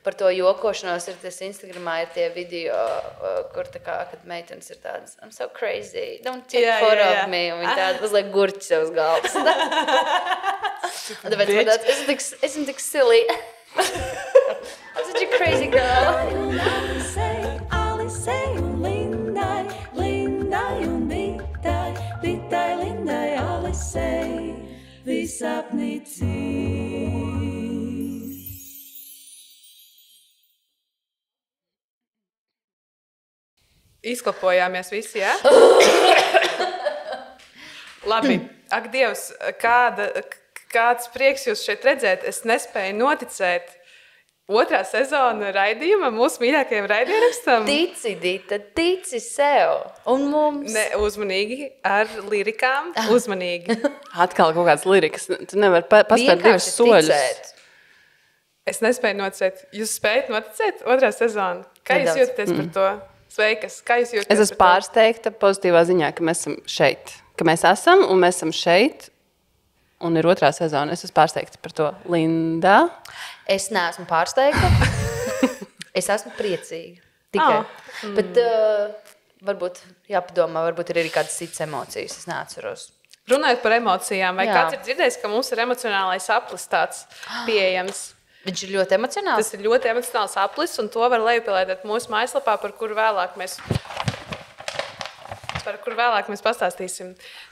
par to jokošanos ir tas Instagramā ir tie video, kur tā kā, kad meitenes ir tādas, I'm so crazy, don't take photo of me, un viņi tāda uzliek gurķi sev uz galvas. Un tāpēc man tāds, esmu tik silly. I'm such a crazy girl. Izklapojāmies visi, jā? Labi. Ak, Dievs, kāds prieks jūs šeit redzēt. Es nespēju noticēt 2. sezona raidījumam, mūsu mīļākajam raidījumam. Tici, Dita, tici sev. Un mums. Ne, uzmanīgi, ar lirikām, uzmanīgi. Atkal kaut kāds lirikas. Tu nevari paspēt 2 soļus. Ticēt. Es nespēju noticēt. Jūs spējat noticēt 2. sezonu? Kā jūs jūtaties par to? Sveikas, kā jūs jūtaties? Es esmu pārsteigta pozitīvā ziņā, ka mēs esam šeit. Ka mēs esam un mēs esam šeit. Un ir 2. sezona. Es esmu pārsteigta par to. Linda? Es neesmu pārsteigta. Es esmu priecīga. Tikai. Bet varbūt jāpadomā, varbūt ir arī kādas citas emocijas. Es neatceros. Runājot par emocijām, vai kāds ir dzirdējis, ka mums ir emocionālais aplis tāds pieejams? Viņš ir ļoti emocionāls. Tas ir ļoti emocionāls aplis, un to var lejupielādēt mūsu mājaslapā, par kuru vēlāk mēs pastāstīsim.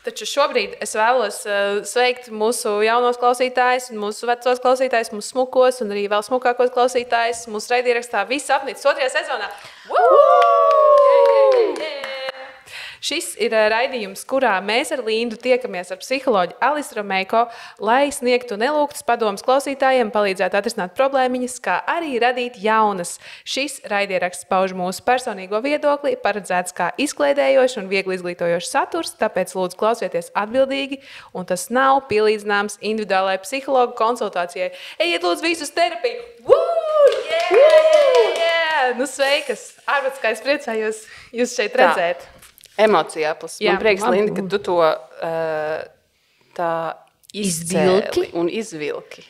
Taču šobrīd es vēlos sveikt mūsu jaunos klausītājus, mūsu vecos klausītājus, mūsu smukos un arī vēl smukākos klausītājus. Mūsu raidierakstā viss apnicis 2. sezonā. Šis ir raidījums, kurā mēs ar Lindu tiekamies ar psiholoģu Alisu Romeiko, lai sniegtu nelūgtas padomas klausītājiem, palīdzētu atrisināt problēmiņas, kā arī radīt jaunas. Šis raidieraksts pauž mūsu personīgo viedokli, paredzēts kā izklaidējošs un viegli izglītojošs saturs, tāpēc lūdzu klausieties atbildīgi, un tas nav pielīdzināms individuālai psihologu konsultācijai. Ejiet lūdzu visus terapiju! Nu sveikas! Ārpēc, kā es priecājos jūs šeit redzēt. Emocija aplis. Man prieks, Linda, ka tu to tā izcēli un izvilki.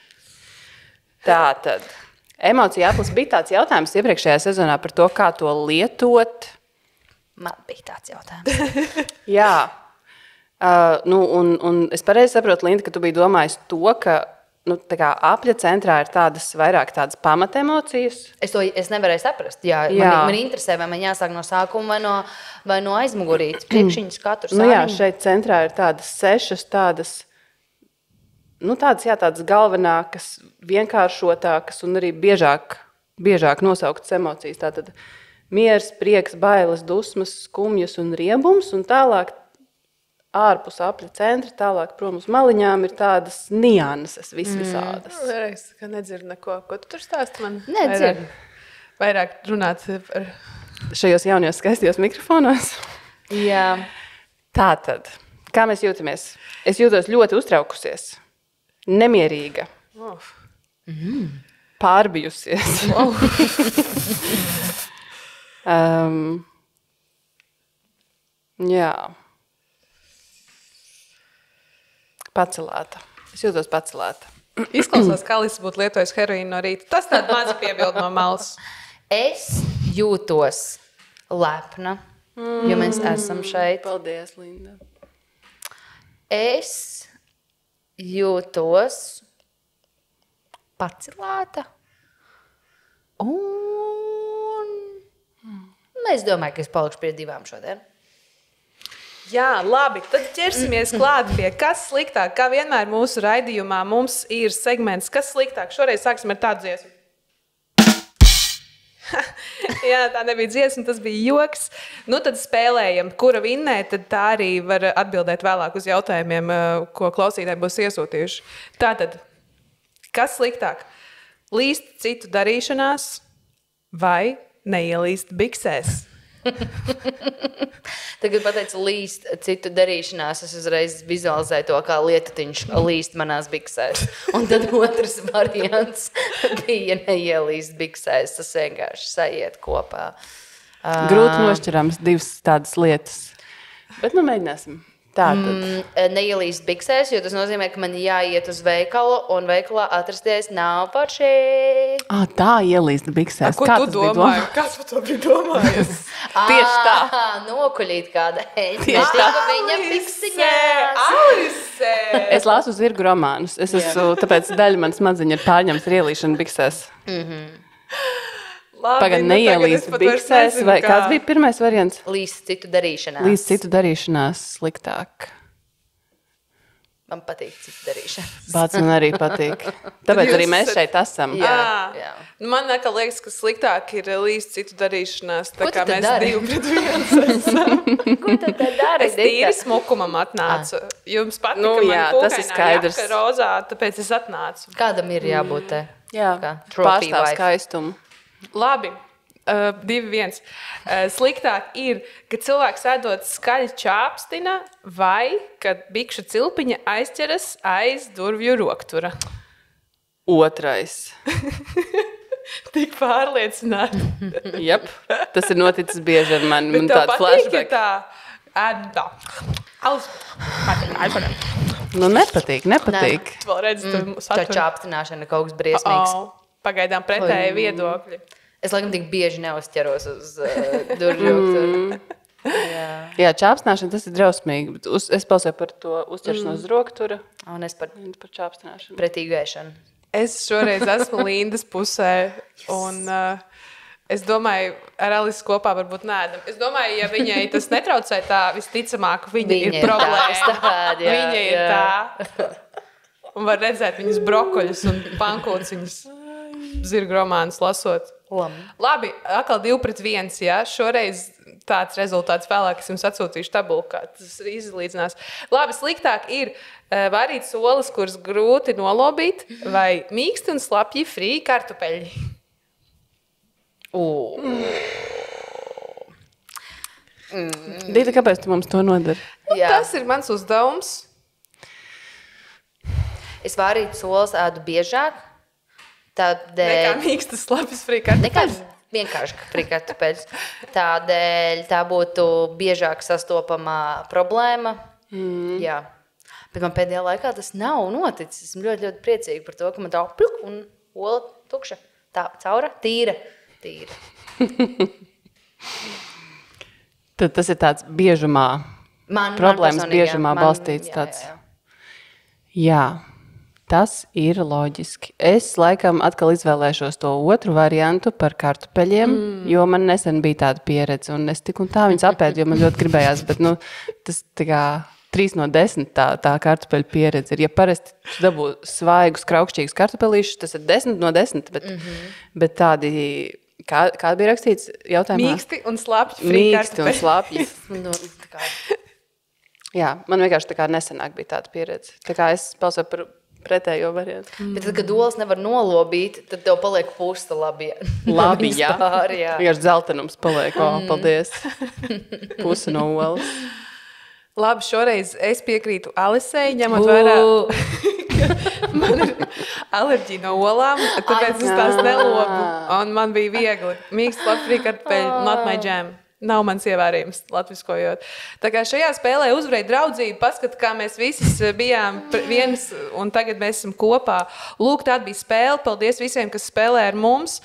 Tātad. Emocija aplis bija tāds jautājums iepriekšējā sezonā par to, kā to lietot. Man bija tāds jautājums. Jā. Un es pareizi saprotu, Linda, ka tu biji domājis to, ka tā kā apļa centrā ir vairāk tādas pamatemocijas. Es nevarēju saprast. Man interesē, vai man jāsāk no sākuma vai no aizmugurītes. Priekšiņas katru sāniņu. Jā, šeit centrā ir tādas 6 tādas galvenākas, vienkāršotākas un arī biežāk nosauktas emocijas. Tātad miers, prieks, bailes, dusmas, skumjas un riebums, un tālāk ārpus apļa centra, tālāk prom uz maliņām ir tādas nianses visādas. Es nedzirdu neko. Ko tu tur stāsti man? Nedzirdu. Vairāk runāt par šajos jaunajos skaistajos mikrofonos. Jā. Tātad, kā mēs jūtamies? Es jūtos ļoti uztraukusies, nemierīga, pārbijusies. Jā. Pacelēta. Es jūtos pacelēta. Izklausās, kā Alisa būtu lietojis heroīnu no rīta. Tas tāda maza piebilda no malas. Es jūtos lepna, jo mēs esam šeit. Paldies, Linda. Es jūtos pacelēta. Un es domāju, ka es palikšu pie 2 šodien. Jā, labi, tad ķersimies klāt pie kas sliktāk. Kā vienmēr mūsu raidījumā mums ir segments, kas sliktāk. Šoreiz sāksim ar tādu dziesmu. Jā, tā nebija dziesma, tas bija joks. Nu tad spēlējam, kura vinnē, tad tā arī var atbildēt vēlāk uz jautājumiem, ko klausītāji būs iesūtījuši. Tātad, kas sliktāk? Līst citu darīšanās vai neielīst biksēs? Tagad pateicu līst citu darīšanās, es uzreiz vizualizēju to, kā lietutiņš līst manās biksēs. Un tad otrs variants bija neielīst biksēs, tas vienkārši sajiet kopā. Grūti nošķirams 2 tādas lietas. Bet mēģināsim. Neielīst biksēs, jo tas nozīmē, ka man jāiet uz veikalu un veikalā atrasties nav forši. Tā ielīst biksēs. Ko tu domāji? Kā tu to biji domājis? Tieši tā. Nokuļīt kāda. Tieši tā. Viņa biksiņā. Alise! Es lasu zirgu romānus. Tāpēc daļa man smadziņa ir pārņemts ar ielīšanu biksēs. Pagad neielīst biksēs. Vai kāds bija pirmais variants? Līdz citu darīšanās. Līdz citu darīšanās sliktāk. Man patīk citu darīšanās. Pats man arī patīk. Tāpēc arī mēs šeit esam. Jā. Man liekas, ka sliktāk ir līdz citu darīšanās. Tā Ko kā tu te mēs dari? 2-1 esam. Ko tu te dari? Es tīri smukumam atnācu. Jums patika Nu, jā, man tas ir kūkainā skaidrs. jaka rozā, tāpēc es atnācu. Kādam ir jābūt te? Jā, Kā trophy pārstāv wife. skaistumu. Labi. 2-1. Sliktāk ir, ka cilvēks ēdot skaļi čāpstina vai, kad bikšu cilpiņa aizķeras aiz durvju roktura. Otrais. Tik pārliecināti. Jep, tas ir noticis bieži ar mani. Man tev tāda patīk, flashback. ja tā ēd tā. Nu, nepatīk. Tu vēl redzi, tu Tā čāpstināšana kaut kas briesmīgs. Pagaidām pretēji viedokļi. Es laikam tik bieži neuzķeros uz durvju. Jā, čāpstināšana, tas ir drausmīgi. Bet es balsoju par to uzķeršanos uz roktura. Un es par Par čāpstināšanu. pretīgēšanu. Es šoreiz esmu Lindas pusē, un es domāju, ar Alisu kopā varbūt neēdam. Es domāju, ja viņai tas netraucē tā, visticamāk, viņa ir problēma. Viņa ir tā. Un var redzēt viņas brokoļus un pankūciņus zirgu romānus lasot. Labi, atkal 2-1, ja? Šoreiz tāds rezultāts vēlāk, es jums atsūtīšu tabulu, kā tas izlīdzinās. Labi, sliktāk ir varīt solas, kuras grūti nolobīt, vai mīksti un slapji frī kartupeļi. Dīta, kāpēc tu mums to nodari? Tas ir mans uzdevums. Es vārītu solas ēdu biežāk. Nekā mīkstas slapjas frī kartupeļi. Nekā vienkārši frikartupeļus. Tādēļ tā būtu biežāk sastopamā problēma. Jā. Bet man pēdējā laikā tas nav noticis. Esmu ļoti, ļoti priecīga par to, ka man tā pluk un ola tukša. Tā caura, tīra. Tad tas ir tāds biežumā, problēmas personīgi, biežumā balstīts tāds. Jā, tas ir loģiski. Es laikam atkal izvēlēšos to otru variantu par kartupeļiem, jo man nesen bija tāda pieredze, un es tik un tā viņas apēdu, jo man ļoti gribējās, bet tas tā kā 3 no 10 tā kartupeļu pieredze ir. Ja parasti dabū svaigus, kraukšķīgus kartupelīšus, tas ir 10 no 10, bet tādi, kāda bija rakstīts jautājumā? Mīksti un slapji frī Mīksti un kartupeļi. slapji. Jā, man vienkārši tā kā nesenāk bija tāda pieredze. Tā kā es balsoju par pretējo variantu. Bet tad, kad olas nevar nolobīt, tad tev paliek pusta labi. Labi, jā. Jā. Vienkārši dzeltenums paliek. Paldies. Puse no olas. Labi, šoreiz es piekrītu Alisei, ņemot vērā, ka man ir alerģija no olām, tāpēc es tās nelobu, un man bija viegli. Mīksts slapji kartupeļi, not my jam. Nav mans ievērījums, latviskojot. Tā kā šajā spēlē uzvarēja draudzība, paskat, kā mēs visas bijām vienas, un tagad mēs esam kopā. Lūk, tāda bija spēle. Paldies visiem, kas spēlē ar mums.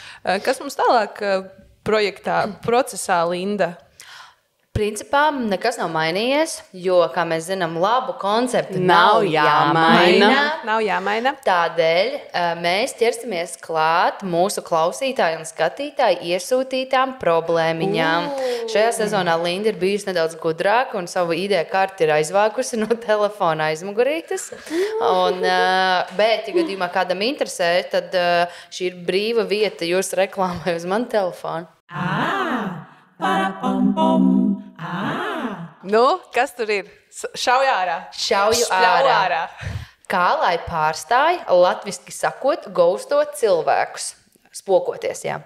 Kas mums tālāk procesā, Linda? Principā nekas nav mainījies, jo, kā mēs zinām, labu konceptu Nav jāmaina. Nav jāmaina. Tādēļ mēs ķersimies klāt mūsu klausītāju un skatītāju iesūtītām problēmiņām. Šajā sezonā Linda ir bijusi nedaudz gudrāka un savu ID karti ir aizvākusi no telefona aizmugurītes. Bet, ja gadījumā kādam interesē, tad šī ir brīva vieta jūsu reklāmai uz manu telefonu. Nu, kas tur ir? Šauj ārā. Šauju Šļauj ārā. Kā lai pārstāj, latviski sakot, gaustot cilvēkus? Spokoties, jā.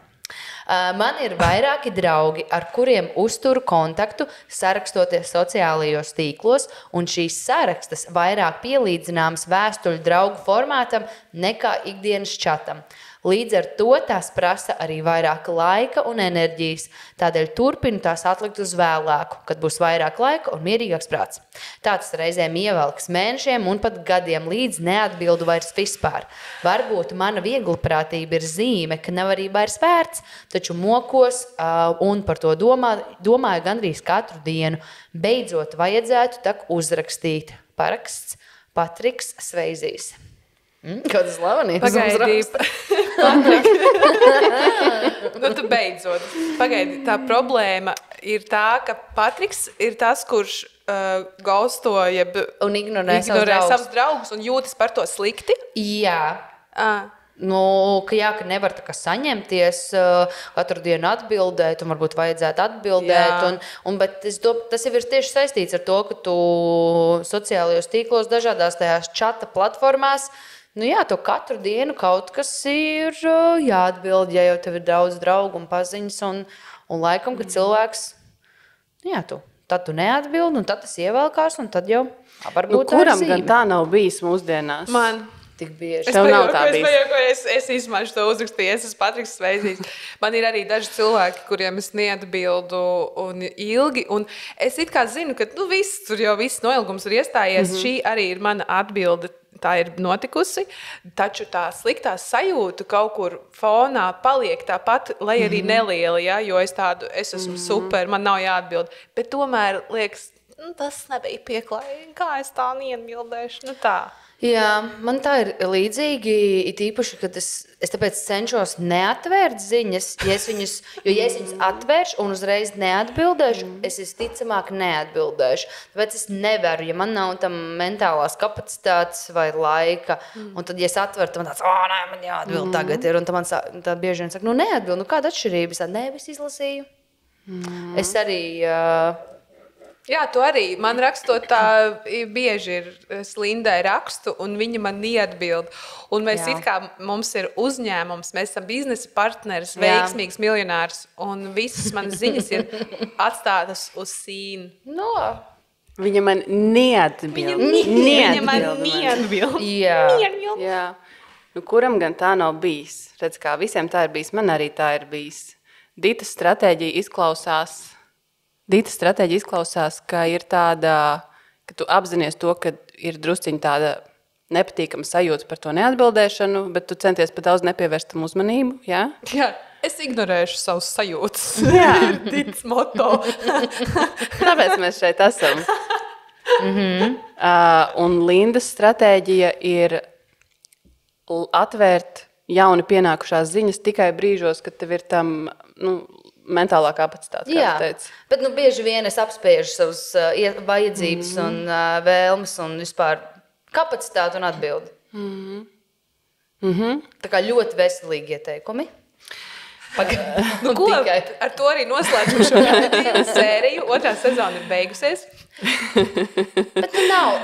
Man ir vairāki draugi, ar kuriem uzturu kontaktu, sarakstoties sociālajos tīklos, un šīs sarakstas vairāk pielīdzināmas vēstuļu draugu formātam nekā ikdienas čatam. Līdz ar to tās prasa arī vairāk laika un enerģijas, tādēļ turpinu tās atlikt uz vēlāku, kad būs vairāk laika un mierīgāks prāts. Tā tas reizēm ievelkas mēnešiem un pat gadiem, līdz neatbildu vairs vispār. Varbūt mana vieglprātība ir zīme, ka nevarībā ir vērts, taču mokos un par to domāju gandrīz katru dienu. Beidzot vajadzētu tak uzrakstīt. Paraksts Patriks Sveizīs. Kāda slavenība? Nu, tu beidzot. Pagaidi, tā problēma ir tā, ka Patriks ir tas, kurš ghosto, jeb ignorē savus draugus un jūtas par to slikti? Jā. Ka nevar saņemties, katru dienu atbildēt, un varbūt vajadzētu atbildēt. Bet tas jau ir tieši saistīts ar to, ka tu sociālajos tīklos, dažādās tajās čata platformās, tu katru dienu kaut kas ir jāatbild, ja jau tev ir daudz draugu un paziņas, un laikam, kad cilvēks, tad tu neatbildi, un tad tas ievelkās, un tad jau varbūt kuram gan tā nav bijis mūsdienās? Man. Tik bieži. Es izmaiņu to uzrakstīju, es esmu Patriks Sveizīs. Man ir arī daži cilvēki, kuriem es neatbildu un ilgi, un es it kā zinu, ka tur jau viss noilgums ir iestājies. Šī arī ir mana atbilde, tā ir notikusi, taču tā sliktā sajūta kaut kur fonā paliek tāpat, lai arī neliela, jo es esmu super, man nav jāatbild, bet tomēr liekas, tas nebija pieklājīgi, kā es tā neatbildēšu, tā. Jā, man tā ir līdzīgi, it īpaši, kad es tāpēc cenšos neatvērt ziņas, ja es viņus atvēršu un uzreiz neatbildēšu, es visticamāk neatbildēšu. Tāpēc es nevaru, ja man nav tam mentālās kapacitātes vai laika, un tad, ja es atveru, tad man tāds, nē, man jāatbild tagad ir, un tad man tā bieži vien saka, neatbild, kāda atšķirība? Es nevis izlasīju. Es arī... Jā, tu arī. Man rakstot tā bieži ir Lindai rakstu, un viņa man neatbild. Un mēs mums ir uzņēmums, mēs esam biznesa partneris, veiksmīgs miljonārs, un visas manas ziņas ir atstātas uz sīnu. Viņa man neatbild. Viņa man neatbild. Jā. Kuram gan tā nav bijis? Redz, kā visiem tā ir bijis, man arī tā ir bijis. Ditas stratēģija izklausās, ka ir tāda, ka tu apzinies to, ka ir drusciņi tāda nepatīkama sajūta par to neatbildēšanu, bet tu centies pat daudz nepievērst tam uzmanību, jā? Jā, es ignorēšu savus sajūtas. Jā. Tic moto. Tāpēc mēs šeit esam. Un Lindas stratēģija ir atvērt jauni pienākušās ziņas tikai brīžos, kad tev ir tam, mentālā kapacitāte, kā tu teici. Bet bieži vien es apspiežu savas vajadzības un vēlmes un vispār kapacitāti un atbildi. Tā kā ļoti veselīgi ieteikumi. Ko? Ar to arī noslēdzam šo sēriju. 2. sezona ir beigusies. Bet nav.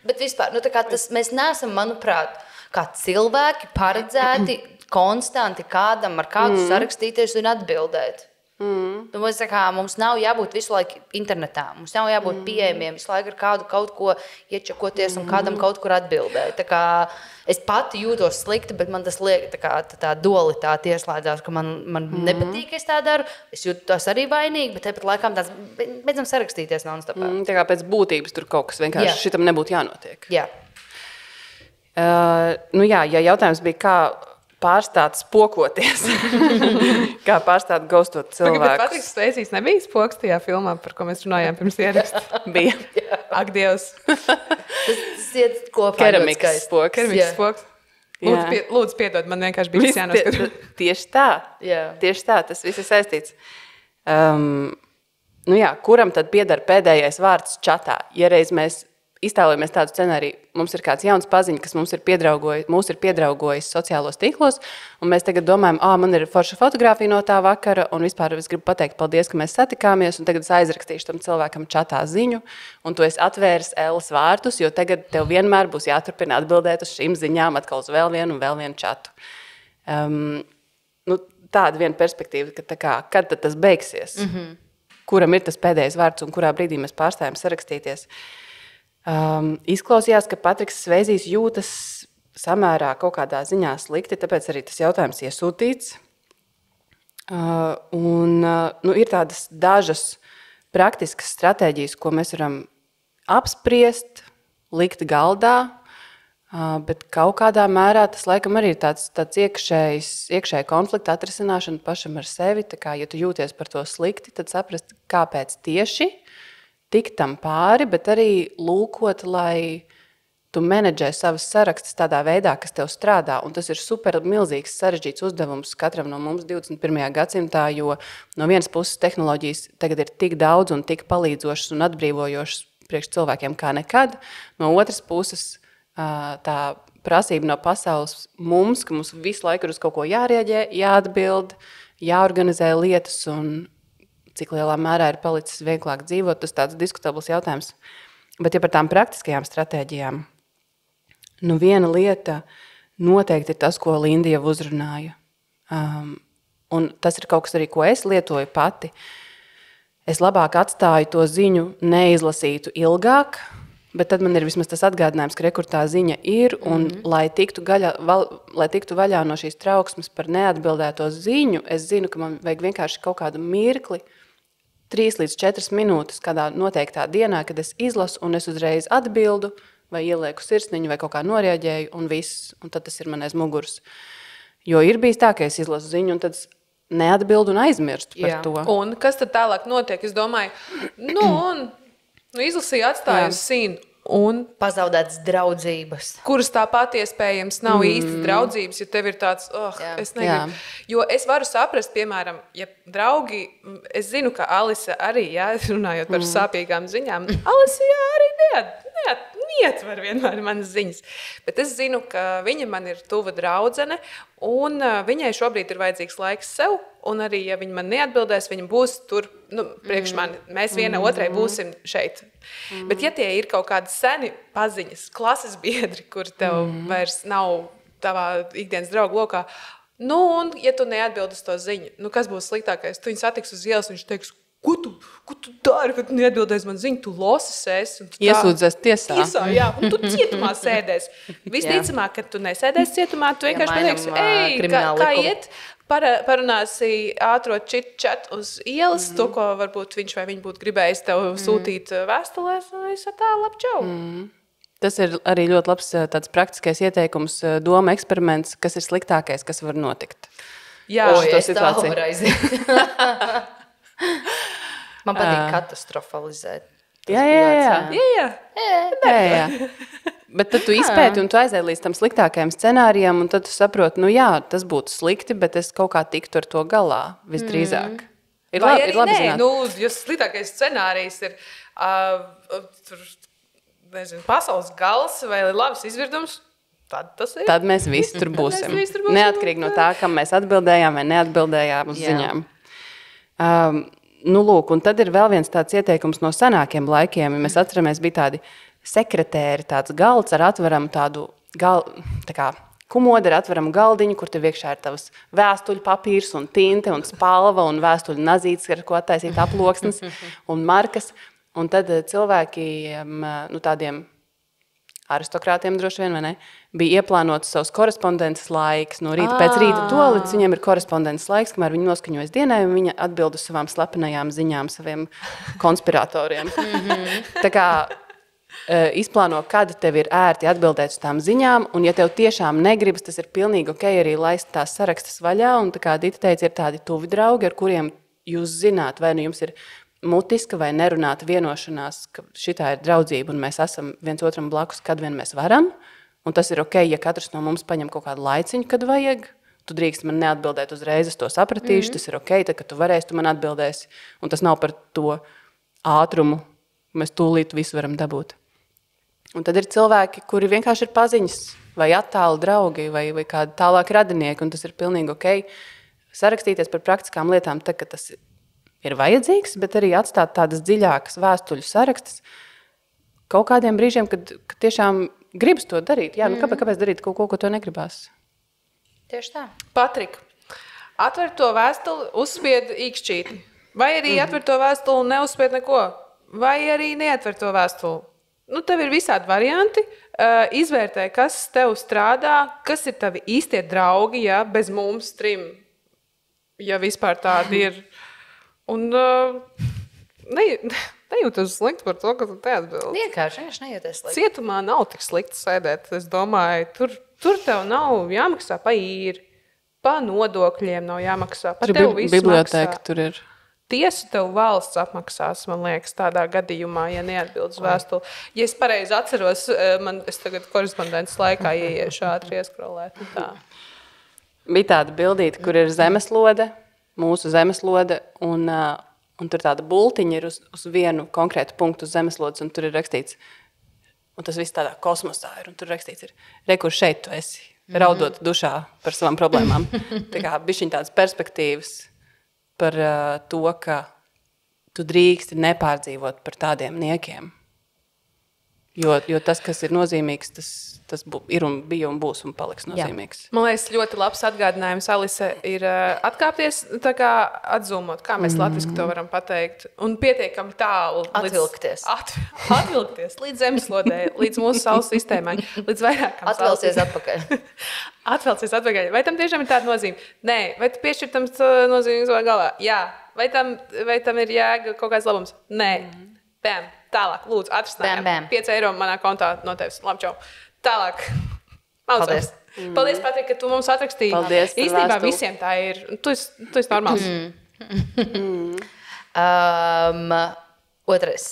Bet vispār, mēs neesam, manuprāt, kā cilvēki paredzēti konstanti kādam ar kādu sarakstīties un atbildēt. Mums nav jābūt visu laiku internetā. Mums nav jābūt pieejamiem visu laiku ar kādu kaut ko iečakoties un kādam kaut kur atbildēt. Tā kā es pati jūtos slikti, bet man tas liek tā dualitāte ieslēdzās, ka man nepatīk, ka es tā daru. Es jūtos arī vainīgi, bet tāpat laikam tāds beidzam sarakstīties non-stopā. Tā kā pēc būtības tur kaut kas vienkārši šitam nebūtu jānotiek. Jā. Ja jautājums bija, kā pārstāt spokoties, kā pārstāt ghostot cilvēkus. Bet Patriks Sveizīs nebija spoks tajā filmā, par ko mēs runājām pirms ieraksta? Bija. Ak, Dievs. Tas iet kopā. Keramikas spoks. Keramikas spoks. Lūdzu, piedod, man vienkārši bija jānoskatro. Tieši tā. Tieši tā, tas viss ir saistīts. Kuram tad pieder pēdējais vārds čatā? Ja reiz mēs iztēlojamies tādu scenāriju, mums ir kāds jauns paziņa, kas mūs ir piedraugojis sociālos tīklos, un mēs tagad domājam, man ir forša fotografija no tā vakara, un vispār es gribu pateikt paldies, ka mēs satikāmies, un tagad es aizrakstīšu tam cilvēkam čatā ziņu, un tu esi atvēris Ellas vārtus, jo tagad tev vienmēr būs jāturpina atbildēt uz šīm ziņām atkal uz vēl vienu čatu. Tāda viena perspektīva, ka kad tad tas beigsies? Kuram ir tas pēdējais vārds, un kurā brīdī mēs pārstājam sarakstīties? Izklausījās, ka Patriks Sveizīs jūtas samērā kaut kādā ziņā slikti, tāpēc arī tas jautājums iesūtīts. Ir tādas dažas praktiskas stratēģijas, ko mēs varam apspriest, likt galdā, bet kaut kādā mērā tas laikam arī ir tāds iekšēja konflikta atrisināšana pašam ar sevi. Tā kā, ja tu jūties par to slikti, tad saprast, kāpēc tieši tikt tam pāri, bet arī lūkot, lai tu menedžē savas sarakstus tādā veidā, kas tev strādā. Un tas ir super milzīgs sarežģīts uzdevums katram no mums 21. gadsimtā, jo no vienas puses tehnoloģijas tagad ir tik daudz un tik palīdzošas un atbrīvojošas priekš cilvēkiem kā nekad. No otras puses tā prasība no pasaules mums, ka mums visu laiku ir uz kaut ko jārēģē, jāatbild, jāorganizē lietas un cik lielā mērā ir palicis vieglāk dzīvot, tas tāds diskutabls jautājums. Bet ja par tām praktiskajām stratēģijām, viena lieta noteikti ir tas, ko Linda jau uzrunāja. Un tas ir kaut kas arī, ko es lietoju pati. Es labāk atstāju to ziņu neizlasītu ilgāk, bet tad man ir vismaz tas atgādinājums, ka rekur tā ziņa ir, un lai tiktu vaļā no šīs trauksmes par neatbildēto ziņu, es zinu, ka man vajag vienkārši kaut kādu mirkli, 3 līdz 4 minūtes kādā noteiktā dienā, kad es izlasu un es uzreiz atbildu, vai ielieku sirsniņu, vai kaut kā norēģēju, un viss, un tad tas ir man aiz muguras. Jo ir bijis tā, ka es izlasu ziņu, un tad neatbildu un aizmirstu par to. Un kas tad tālāk notiek? Es domāju, izlasīju, atstāju uz sīnu. Un pazaudētas draudzības. Kuras tāpat iespējams nav īstas draudzības, ja tev ir tāds, es negribu. Jo es varu saprast, piemēram, ja draugi, es zinu, ka Alisa arī, runājot par sāpīgām ziņām, Alisa arī neietver vienmēr manas ziņas. Bet es zinu, ka viņa man ir tuva draudzene, un viņai šobrīd ir vajadzīgs laiks sev, un arī, ja viņa man neatbildēs, viņa būs tur, priekš mani, mēs viena otrai būsim šeit. Bet ja tie ir kaut kādi seni paziņas, klases biedri, kur tev vairs nav tavā ikdienas draugu lokā, un ja tu neatbildi uz to ziņu, kas būs sliktākais? Tu viņu satiks uz ielas, viņš teiks, ko tu dari, kad tu neatbildēsi man ziņu, tu losas iesūdzēs tiesā. Un tu cietumā sēdēs. Visticamāk, kad tu nesēdēsi cietumā, tu vienkārši pateiksi, kā iet, parunāsi ātro čit-čat uz ielas, to, ko varbūt viņš vai viņa būtu gribējis tev sūtīt vēstulēs, un es tā labi čau. Tas ir arī ļoti labs tāds praktiskais ieteikums, doma eksperiments, kas ir sliktākais, kas var notikt. Jā, es tā varu aiziet. Man patīk katastrofalizēt. Jā. Bet tad tu izpēti un tu aizēji līdz tam sliktākajam scenārijam, un tad tu saproti, tas būtu slikti, bet es kaut kā tiktu ar to galā visdrīzāk. Ir labi zināt. Ja sliktākais scenārijs ir pasaules gals vai labs izvirdums, tad tas ir. Tad mēs visi tur būsim. Neatkarīgi no tā, kam mēs atbildējām vai neatbildējām uz ziņām. Un tad ir vēl viens tāds ieteikums no senākiem laikiem. Mēs atceramies, bija tādi sekretēri, tāds galds ar atveramu tādu kumodu ar atveramu galdiņu, kur tev iekšā ir tavas vēstuļu papīrs un tinte un spalva un vēstuļu nazītes, ar ko attaisīt aploksnes un markas. Un tad cilvēkiem, tādiem aristokrātiem droši vien, vai ne, bija ieplānots savs korespondences laiks. No rīta pēc rīta to, līdz viņiem ir korespondences laiks, kamēr viņi noskaņojas dienai, un viņa atbild uz savām slepenajām ziņām, saviem konspiratoriem. Tā kā izplāno, kad tev ir ērti atbildēt uz tām ziņām, un ja tev tiešām negribas, tas ir pilnīgi ok arī laist tās sarakstas vaļā, un tā kā Dita teica, ir tādi tuvi draugi, ar kuriem jūs zināt, vai jums ir mutiska vai nerunāta vienošanās, ka šitā ir draudzība un mēs esam viens otram blakus, kad vien mēs varam. Un tas ir ok, ja katrs no mums paņem kaut kādu laiciņu, kad vajag. Tu drīkst man neatbildēt uzreiz, es to sapratīšu, tas ir ok, tad, kad tu varēsi, tu man atbildēsi. Un tas nav par to ātrumu, mēs tūlīt visu varam dabūt. Un tad ir cilvēki, kuri vienkārši ir paziņas vai attāli draugi vai kādi tālāk radinieki, un tas ir pilnīgi ok. Sarakstīties par praktiskām lietām, tad, kad tas ir vajadzīgs, bet arī atstāt tādas dziļākas vēstuļu sarakstas kaut kādiem brīžiem, kad tiešām gribas to darīt. Jā, kāpēc darīt kaut ko, ko to negribās? Tieši tā. Patrik, atver to vēstuli, uzspied īkšķīti. Vai arī atver to vēstuli, neuzspied neko? Vai arī neatver to vēstuli? tev ir visādi varianti. Izvērtē, kas tev strādā, kas ir tavi īstie draugi, ja bez mums trim, ja vispār tādi ir. Un nejūtos slikti par to, ka tu te atbildi. Vienkārši nejūties slikti. Cietumā nav tik slikti sēdēt. Es domāju, tur tev nav jāmaksā pa īri, pa nodokļiem nav jāmaksā. Pa tev visu biblioteka maksā. tur ir. Tiesu tev valsts apmaksās, man liekas, tādā gadījumā, ja neatbild uz vēstuli. Ja es pareizi atceros, es tagad korespondences laikā ieiešu ātri ieskrolēt. Bija tāda bildīte, kur ir zemeslode, mūsu zemeslode, un tur tāda bultiņa ir uz vienu konkrētu punktu uz zemeslodes, un tur ir rakstīts, un tas viss tādā kosmosā ir, un tur rakstīts ir, kur šeit tu esi, raudot dušā par savām problēmām. Tā kā bišķiņ tādas perspektīvas par to, ka tu drīksti nepārdzīvot par tādiem niekiem. Jo tas, kas ir nozīmīgs, tas ir un bija un būs un paliks nozīmīgs. Man liekas, ļoti labs atgādinājums, Alise, ir atkāpties, tā kā atzūmot, kā mēs latviski to varam pateikt, un pietiekami tālu. Atvilkties. Atvilkties līdz zemeslodē, līdz mūsu saules sistēmai, līdz vairākām Atvelcies atpakaļ. Atvelcies atpakaļ. Vai tam tiešām ir tāda nozīme? Nē. Vai tu piešķir tam nozīmes vai galvā? Jā. Vai tam ir jēga kaut kāds labums? Nē. Bam. Tālāk, lūdzu, atrisinājām. 5 eiro manā kontā no tevis. Labi, čau. Tālāk. Paldies. Paldies, Patrik, ka tu mums atrakstīji. Paldies. Īstenībā visiem tā ir. Tu esi normāls. Otrais,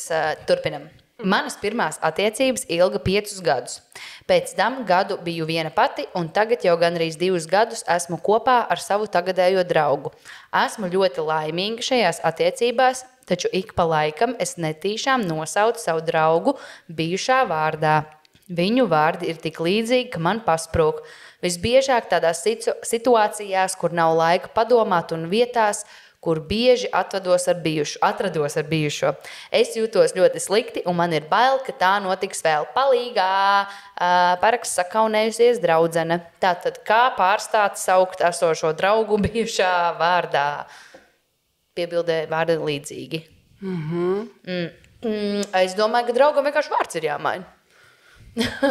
turpinam. Manas pirmās attiecības ilga 5 gadus. Pēc tam gadu biju viena pati, un tagad jau gandrīz 2 gadus esmu kopā ar savu tagadējo draugu. Esmu ļoti laimīga šajās attiecībās, taču ik pa laikam es netīšām nosaucu savu draugu bijušā vārdā. Viņu vārdi ir tik līdzīgi, ka man pasprūk. Visbiežāk tādās situācijās, kur nav laika padomāt un vietās, kur bieži atrados ar bijušo. Es jūtos ļoti slikti, un man ir bail, ka tā notiks vēl palīgā. Paraksts sakaunējusies draudzene. Tātad, kā pārstāt saukt esošo draugu bijušā vārdā? Piebildē vārdi līdzīgi. Es domāju, ka draugam vienkārši vārds ir jāmaina.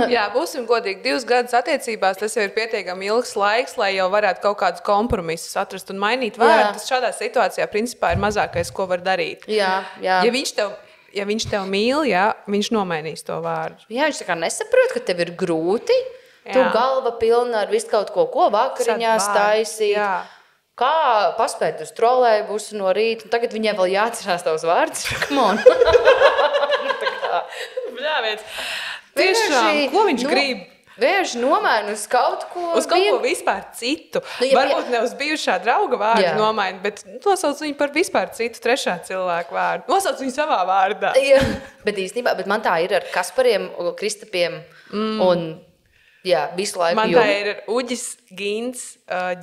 Jā, būsim godīgi. 2 gadus attiecībās tas jau ir pietiekami ilgs laiks, lai jau varētu kaut kādus kompromisus atrast un mainīt vārdu. Tas šādā situācijā principā ir mazākais, ko var darīt. Jā. Ja viņš tev mīl, viņš nomainīs to vārdu. Jā, viņš tā kā nesaprot, ka tev ir grūti. Tu galva pilna ar visu kaut ko vakariņās taisīt. Jā. Kā paspēt uz trolejbusu no rīta, un tagad viņai vēl jāatcerās tavs vārds? Come on! Tiešām, ko viņš grib? Vienkārši nomaina uz kaut ko. Uz kaut ko vispār citu. Varbūt ne uz bijušā drauga vārdu nomaina, bet nosauc viņu par vispār citu trešā cilvēku vārdu. Nosauc viņu savā vārdā. Jā, bet man tā ir ar Kaspariem, Kristapiem un visu laiku. Man tā ir ar Uģis, Gins,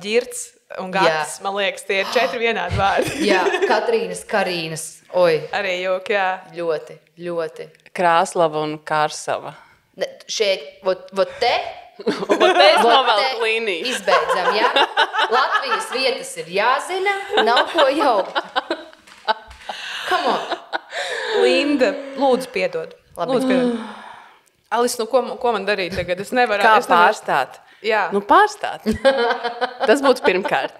Ģirts un Gatis. Man liekas, tie ir 4 vienādi vārdi. Jā, Katrīnas, Karīnas. Oi. Arī jūk, jā. Ļoti, ļoti. Krāslava un Kārsava. Šeit, vot te novelk līniju. Izbeidzam, jā. Latvijas vietas ir jāzina, nav ko jaukt. Come on. Linda, lūdzu piedod. Labi. Alis, ko man darīt tagad? Es nevaru. Kā pārstāt? Jā. Pārstāt. Tas būtu pirmkārt.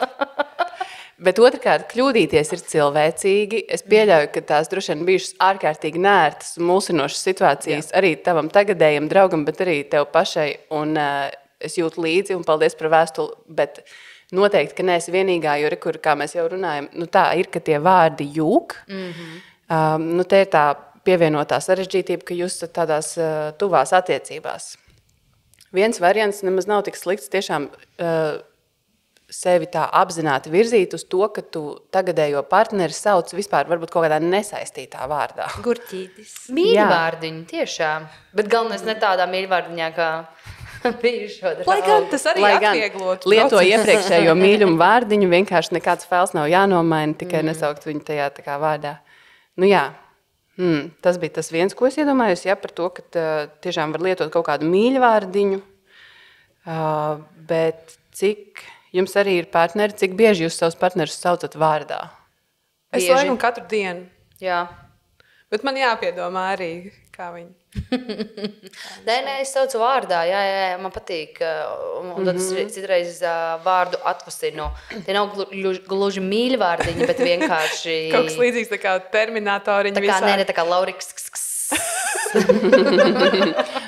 Bet otrkārt, kļūdīties ir cilvēcīgi. Es pieļauju, ka tās droši vien bijušas ārkārtīgi nērtas un mulsinošas situācijas arī tavam tagadējam draugam, bet arī tev pašai. Un es jūtu līdzi un paldies par vēstuli, bet noteikti, ka neesi vienīgā, jo kā mēs jau runājam, tā ir, ka tie vārdi jūk. Te ir tā pievienotā sarežģītība, ka jūs esat tādās tuvās attiecībās. Viens variants nemaz nav tik slikts tiešām sevi tā apzināti virzīt uz to, ka tu tagadējo partneri sauc vispār varbūt kaut kādā nesaistītā vārdā. Gurķītis. Mīļvārdiņi, tiešām. Bet galvenais ne tādā mīļvārdiņā, kā bijušo draugu. Lai gan tas arī atvieglotu. Lieto iepriekšējo mīļumu vārdiņu, vienkārši nekāds fails nav jānomaina, tikai nesaukt viņu tajā tā kā vārdā. Tas bija tas viens, ko es iedomājos, par to, ka tiešām var lietot kaut kādu mīļvārdiņu, bet cik jums arī ir partneri, cik bieži jūs savus partnerus saucat vārdā? Es laikam katru dienu. Jā. Bet man jāpiedomā arī, Kā viņi? Nē, es saucu vārdā, jā, man patīk. Un tad es citreiz vārdu atvasinu. Tie nav gluži mīļi vārdiņi, bet vienkārši... Kaut kas līdzīgs tā kā terminatoriņi visā. Nē, tā kā Lauriks.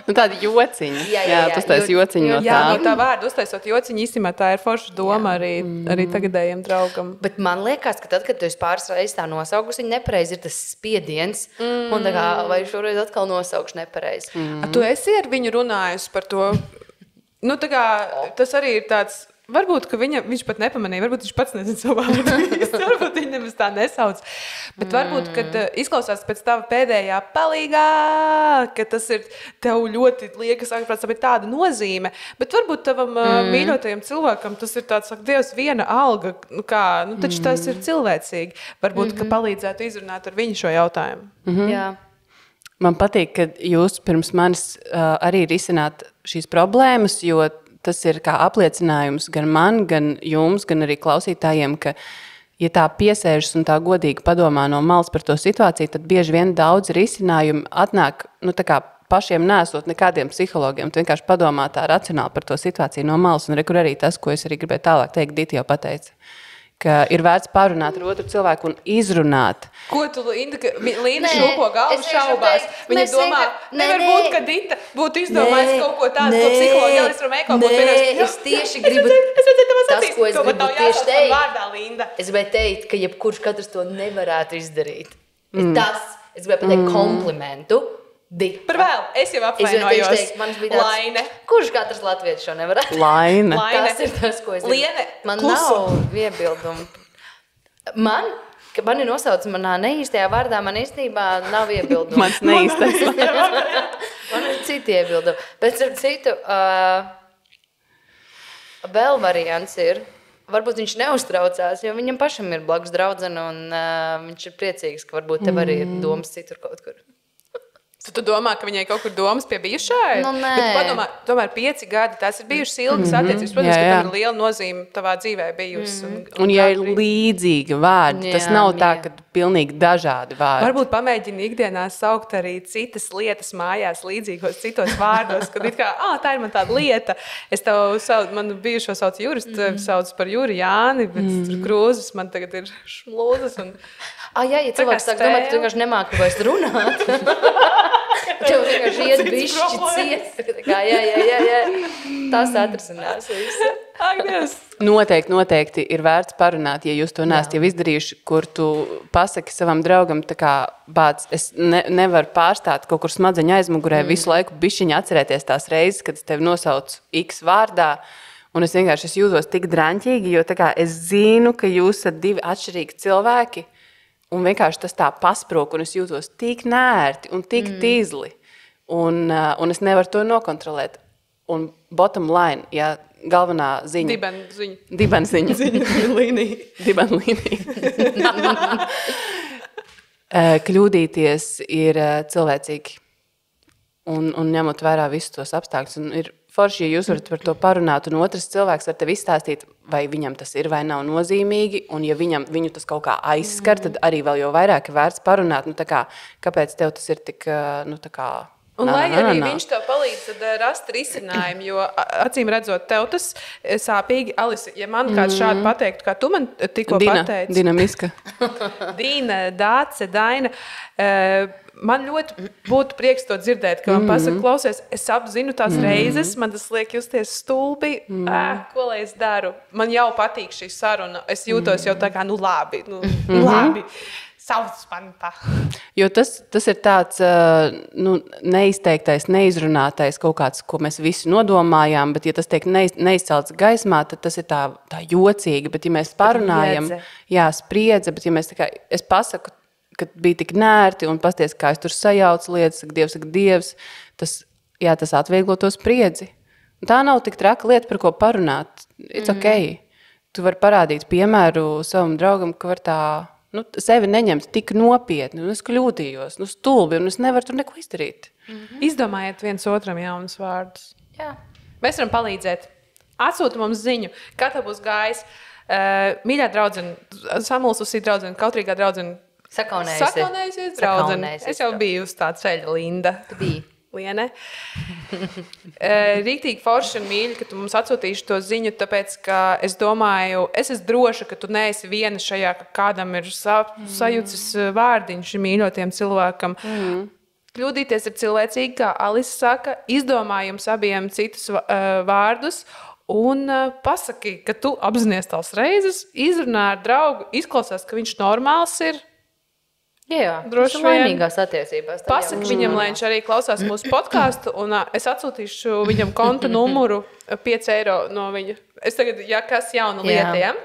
Tādi jociņi. Jā, tas taisa jociņi no tā. Jā, no tā vārda uztaisot jociņi, īstenībā tā ir forša doma arī tagadējiem draugam. Bet man liekas, ka tad, kad tu esi pāris reizes tā nosaukusi, viņa nepareizi ir tas spiediens. Un tā kā, vai šoreiz atkal nosaukšu nepareizi. Tu esi ar viņu runājusi par to? Nu, tā kā, tas arī ir tāds... Varbūt, ka viņš pat nepamanīja, varbūt viņš pats nezina savu vārdu. Varbūt viņa nemaz tā nesauc. Bet varbūt, kad izklausās pēc tava pēdējā palīgā, ka tas ir tev ļoti liekas, ka ir tāda nozīme. Bet varbūt tavam mīļotajam cilvēkam tas ir tāds, saka, Dievs, viena alga, taču tas ir cilvēcīgi. Varbūt, ka palīdzētu izrunāt ar viņu šo jautājumu. Jā. Man patīk, ka jūs pirms manis arī risināt šīs problēmas, jo tas ir kā apliecinājums gan man, gan jums, gan arī klausītājiem, ka, ja tā piesēžas un tā godīgi padomā no malas par to situāciju, tad bieži vien daudz risinājumu atnāk, tā kā pašiem nesot nekādiem psihologiem. Tu vienkārši padomā tā racionāli par to situāciju no malas, un rekur arī tas, ko es arī gribēju tālāk teikt, Dita jau pateica. Ka ir vērts pārunāt ar otru cilvēku un izrunāt. Ko tu, Līna šūpo galvu šaubās? Viņa domā, nevar būt, ka Dita būtu izdomājis kaut ko tādu, ko psihologi Alisra Meiko būtu vienkārši. Es tieši gribu, tas, ko es gribu tieši teikt, es gribēju teikt, ka jebkurš katrs to nevarētu izdarīt. Es gribēju pateikt komplimentu. Par vēl, es jau apvainojos. Laine. Kurš katrs latvietis šo nevarētu? Laine. Tas ir tas, ko es gribu. Liene, man nav iebildumu. Man ir nosaucis manā neīstajā vārdā, man īstenībā nav iebildumu. Mans neīstais. Man ir citi iebildumi. Bet ar citu, vēl variants ir, varbūt viņš neuztraucās, jo viņam pašam ir blakus draudzene un viņš ir priecīgs, ka varbūt tev arī ir domas citur kaut kur. Tu domā, ka viņai kaut kur domas pie bijušai? Nu, nē. Bet padomā, tomēr 5 gadi, tās ir bijušas ilgas attiecības. Protams, ka tam ir liela nozīme tavā dzīvē bijusi. Un ja ir līdzīgi vārdi, tas nav tā, ka pilnīgi dažādi vārdi. Varbūt pamēģini ikdienā saukt arī citas lietas mājās līdzīgos citos vārdos, kad it kā, tā ir man tāda lieta. Es tev manu bijušo saucu Juris, saucu par Juri Jāni, bet Krūzes man tagad ir šmlūzes un... Ja cilvēks sāk domāt, ka tu vienkārši nemāki vairs runāt. Tev vienkārši iet bišķi ciest. Jā. Tas atrasinās visu. Ak, Dievs. Noteikti ir vērts parunāt, ja jūs to neesat jau izdarījuši, kur tu pasaki savam draugam, tā kā bāc, es nevaru pārstāt kaut kur smadzeņu aizmugurē visu laiku bišķiņu atcerēties tās reizes, kad es tevi nosaucu X vārdā. Un es vienkārši jūtos tik draņķīgi, jo tā kā es zinu, ka jūs esat divi atšķirīgi cilvēki. Un vienkārši tas tā pasprūk, un es jūtos tik nērti un tik tīzli. Un es nevaru to nokontrolēt. Un bottom line, galvenā ziņa. Dibenziņa. Dibenlīnija. Kļūdīties ir cilvēcīgi. Un ņemot vērā visus tos apstākļus. Un ir forši, ja jūs varat par to parunāt, un otrs cilvēks var tev izstāstīt, vai viņam tas ir vai nav nozīmīgi, un ja viņu tas kaut kā aizskar, tad arī vēl jau vairāk ir vērts parunāt, kāpēc tev tas ir tik, Un lai arī viņš tev palīdz rast risinājumu, jo acīm redzot tev tas sāpīgi. Alisa, ja man kāds šādi pateiktu, kā tu man tikko pateici. Dinamiska. Dīna, Dāce, Daina. Man ļoti būtu prieks to dzirdēt, ka man pasaka, klausies, es apzinu tās reizes, man tas liek justies stulbi, ko lai es daru. Man jau patīk šī saruna, es jūtos jau tā kā, labi. Sauc man tā. Jo tas ir tāds neizteiktais, neizrunātais kaut kāds, ko mēs visi nodomājām, bet ja tas tiek neizcelts gaismā, tad tas ir tā jocīgi, bet ja mēs parunājam, spriedze, bet ja mēs es pasaku, ka bija tik nērti un pasties, kā es tur sajaucu lietas, saka Dievs, tas atvieglo to spriedzi. Un tā nav tik traka lieta, par ko parunāt. It's okay. Tu vari parādīt piemēru savam draugam, ka var tā sevi neņemt tik nopietni, un es kļūdījos, stulbi, un es nevaru tur neko izdarīt. Izdomājiet viens otram jaunus vārdus. Jā. Mēs varam palīdzēt. Atsūta mums ziņu, kā tev būs gājis. Mīļā draudzene, samulsusī draudzene, kautrīgā draudzene, Sakaunējusies, draudzene. Es jau biju uz tā ceļa, Linda. Tu biji. Liene. Rīktīgi forši un mīļi, ka tu mums atsūtīši to ziņu, tāpēc, ka es domāju, es esmu droša, ka tu neesi viena šajā, ka kādam ir sajūcis vārdiņš mīļotiem cilvēkam. Kļūdīties ir cilvēcīgi, kā Alisa saka, izdomā jums abiem citus vārdus un pasaki, ka tu apzinies tās reizes, izrunā ar draugu, izklausās, ka viņš normāls ir. Jā, droši vien laimīgās attiecībās. Pasaki viņam, lai viņš arī klausās mūsu podcastu, un es atsūtīšu viņam konta numuru 5 eiro no viņa. Es tagad, ja kas jauna lieta, ja?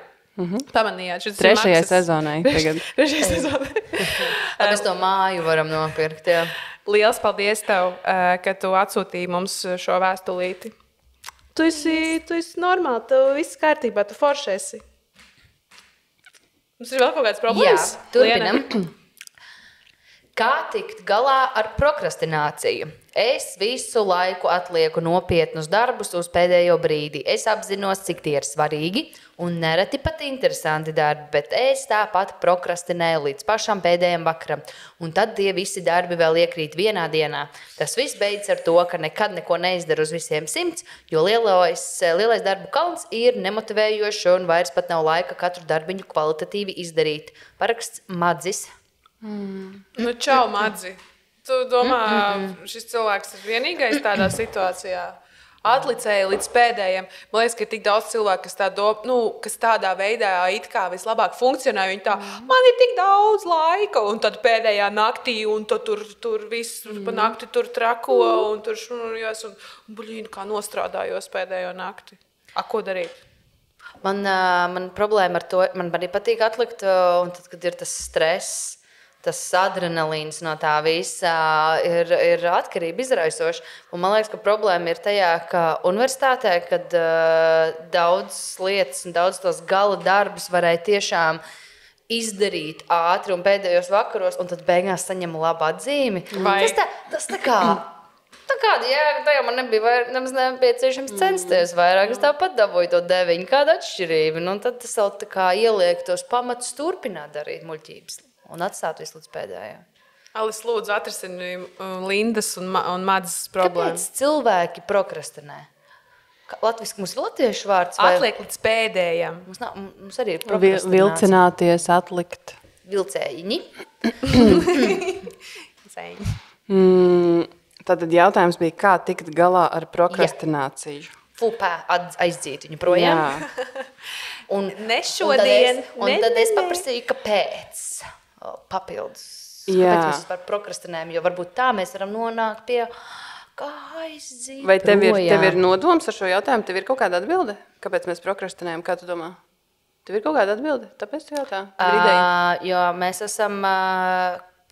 Pamanījāt. Trešajai sezonai. Trešajai sezonai. Tad mēs to māju varam nopirkt, jā. Liels paldies tev, ka tu atsūtīji mums šo vēstulīti. Tu esi normāli, tev viss kārtībā, tu foršēsi. Mums ir vēl kaut kāds problēmas? Jā, turpinam. Kā tikt galā ar prokrastināciju? Es visu laiku atlieku nopietnus darbus uz pēdējo brīdi. Es apzinos, cik tie ir svarīgi un nereti pat interesanti darbi, bet es tāpat prokrastinēju līdz pašam pēdējiem vakaram. Un tad tie visi darbi vēl iekrīt vienā dienā. Tas viss beidzas ar to, ka nekad neko neizdaru uz visiem 100, jo lielais darbu kalns ir nemotivējošs un vairs pat nav laika katru darbiņu kvalitatīvi izdarīt. Paraksts Madzis. Nu, čau, Madzi. Tu domā, šis cilvēks ir vienīgais tādā situācijā? Atlicēja līdz pēdējiem. Man liekas, ka ir tik daudz cilvēku, kas tādā veidā it kā vislabāk funkcionē. Viņi tā, man ir tik daudz laika, un tad pēdējā naktī, un tur viss pa nakti tur trako, un tur šunujos, un buļīn, kā nostrādājos pēdējo nakti. Ko darīt? Man problēma ar to, man arī patīk atlikt, un tad, kad ir tas stress, tas adrenalīns no tā visa ir atkarība izraisoši. Un man liekas, ka problēma ir tajā, ka universitātē, kad daudz lietas un daudz tos gala darbus varēja tiešām izdarīt ātri un pēdējos vakaros, un tad beigās saņem labu atzīmi. Tas tā kā... Tā kāda jēga, tā jau man nebija nemaz nepieciešams censties vairāk. Es tāpat dabūju to 9, kāda atšķirība. Un tad tas vēl tā kā ieliek tos pamatus turpināt darīt muļķības. Un atstāt visu līdz pēdējā. Alis, lūdzu, atrisini Lindas un Madzes problēmu. Kāpēc cilvēki prokrastinē? Mums ir latviešu vārds? Atliek līdz pēdējām. Mums arī ir prokrastinācija. Vilcināties, atlikt. Vilcējiņi. Tātad jautājums bija, kā tikt galā ar prokrastināciju. Fupā aizdzīt viņu projām. Un šodien. Un tad es paprasīju, kāpēc papildus. Kāpēc mēs par prokrastinējumu, jo varbūt tā mēs varam nonākt pie kā aizdzīvot. Vai tev ir nodoms ar šo jautājumu? Tev ir kaut kāda atbilde? Kāpēc mēs prokrastinējam? Kā tu domā? Tev ir kaut kāda atbilde? Tāpēc tu jautā? Jo mēs esam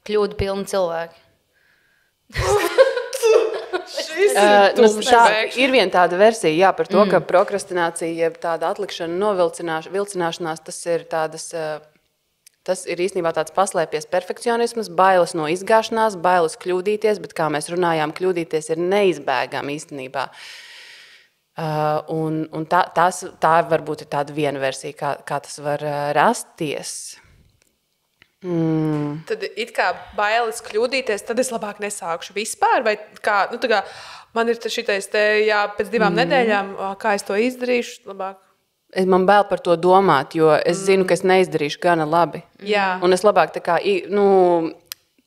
kļūdu pilni cilvēki. Ir viena tāda versija, jā, par to, ka prokrastinācija, jeb tāda atlikšana, vilcināšanās, tas ir īstenībā tāds paslēpies perfekcionisms, bailes no izgāšanās, bailes kļūdīties, bet kā mēs runājām, kļūdīties ir neizbēgami īstenībā. Un tā varbūt ir tāda viena versija, kā tas var rasties. Tad it kā bailes kļūdīties, tad es labāk nesākšu vispār, vai kā, man ir šitais te, pēc 2 nedēļām, kā es to izdarīšu labāk? Man bail par to domāt, jo es zinu, ka es neizdarīšu gana labi. Jā. Un es labāk tā kā,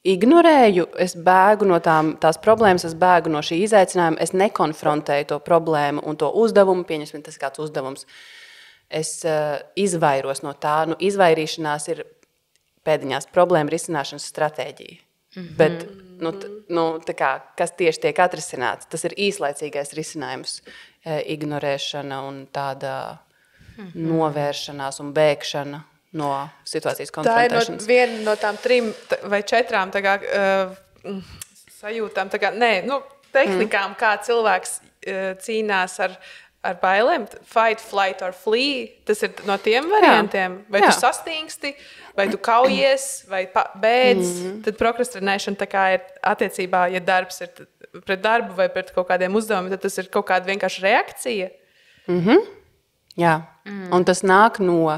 ignorēju, es bēgu no tās problēmas, es bēgu no šī izaicinājuma, es nekonfrontēju to problēmu un to uzdevumu, pieņemsim, tas kāds uzdevums. Es izvairos no tā, izvairīšanās ir pēdiņās problēma risināšanas stratēģija. Bet, tā kā, kas tieši tiek atrisināts, tas ir īslaicīgais risinājums, ignorēšana un tāda novēršanās un bēgšana no situācijas konfrontēšanas. Tā ir viena no tām 3 vai 4 sajūtām, tehnikām, kā cilvēks cīnās ar bailēm, fight, flight or flee, tas ir no tiem variantiem. Vai tu sastingsti, vai tu kaujies, vai bēdz, tad prokrastinēšana tā kā ir attiecībā, ja darbs ir pret darbu vai pret kaut kādiem uzdevumiem, tad tas ir kaut kāda vienkārši reakcija. Jā, un tas nāk no,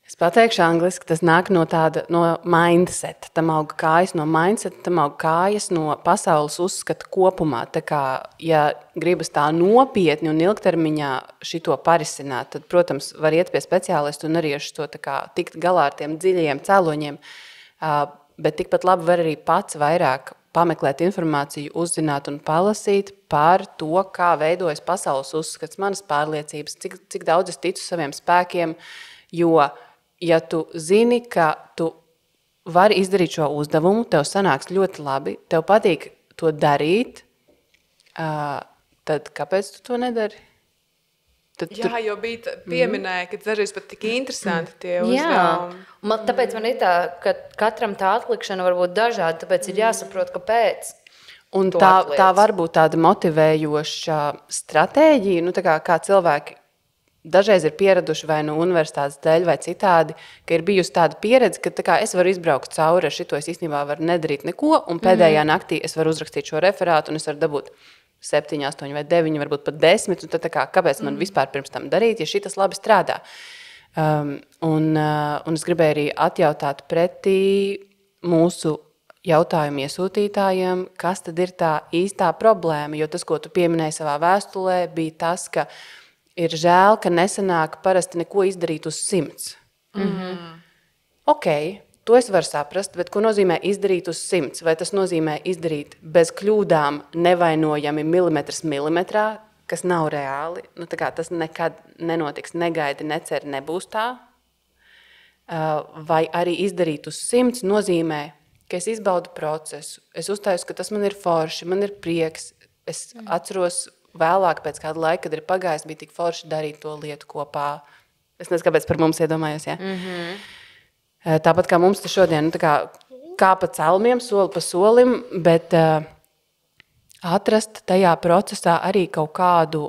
es Es pateikšu angliski, tas nāk no mindset. Tam aug kājas no mindset, tam aug kājas no pasaules uzskata kopumā. Tā kā, ja gribas tā nopietni un ilgtermiņā šito parisināt, tad, protams, var iet pie speciālistu un arī ar šo tikt galā ar tiem dziļajiem cēloņiem. Bet tikpat labi var arī pats vairāk pameklēt informāciju, uzzināt un palasīt par to, kā veidojas pasaules uzskats, manas pārliecības, cik daudz es ticu saviem spēkiem, jo ja tu zini, ka tu vari izdarīt šo uzdevumu, tev sanāks ļoti labi, tev patīk to darīt, tad kāpēc tu to nedari? Jā, jo bija pieminēja, ka dažreiz pat tik interesanti tie uzdevumi. Tāpēc man ir tā, ka katram tā atlikšana var būt dažāda, tāpēc ir jāsaprot, kāpēc. Un tā var būt tāda motivējoša stratēģija, kā cilvēki dažreiz ir pieraduši vai no universitātes dēļ vai citādi, ka ir bijusi tāda pieredze, ka es varu izbraukt cauri ar šito, es īstenībā varu nedarīt neko, un pēdējā naktī es varu uzrakstīt šo referātu, un es varu dabūt 7, 8 vai 9, varbūt pat 10, un tad kāpēc man vispār pirms tam darīt, ja šitas labi strādā. Un es gribēju arī atjautāt pretī mūsu jautājumu iesūtītājiem, kas tad ir tā īstā problēma, jo tas, ko tu pieminēji savā vēstulē, bija tas, ka ir žēl, ka nesanāk parasti neko izdarīt uz 100. Ok, to es varu saprast, bet ko nozīmē izdarīt uz 100? Vai tas nozīmē izdarīt bez kļūdām nevainojami milimetrs milimetrā, kas nav reāli? Tas nekad nenotiks, negaidi, neceri, nebūs tā. Vai arī izdarīt uz 100 nozīmē, ka es izbaudu procesu, es uztaisu, ka tas man ir forši, man ir prieks, es atceros vēlāk, pēc kāda laika, kad ir pagājis, bija tik forši darīt to lietu kopā. Es nezinu, kāpēc par mums iedomājos, ja? Tāpat kā mums te šodien, kā pa celmiem, soli pa solim, bet atrast tajā procesā arī kaut kādu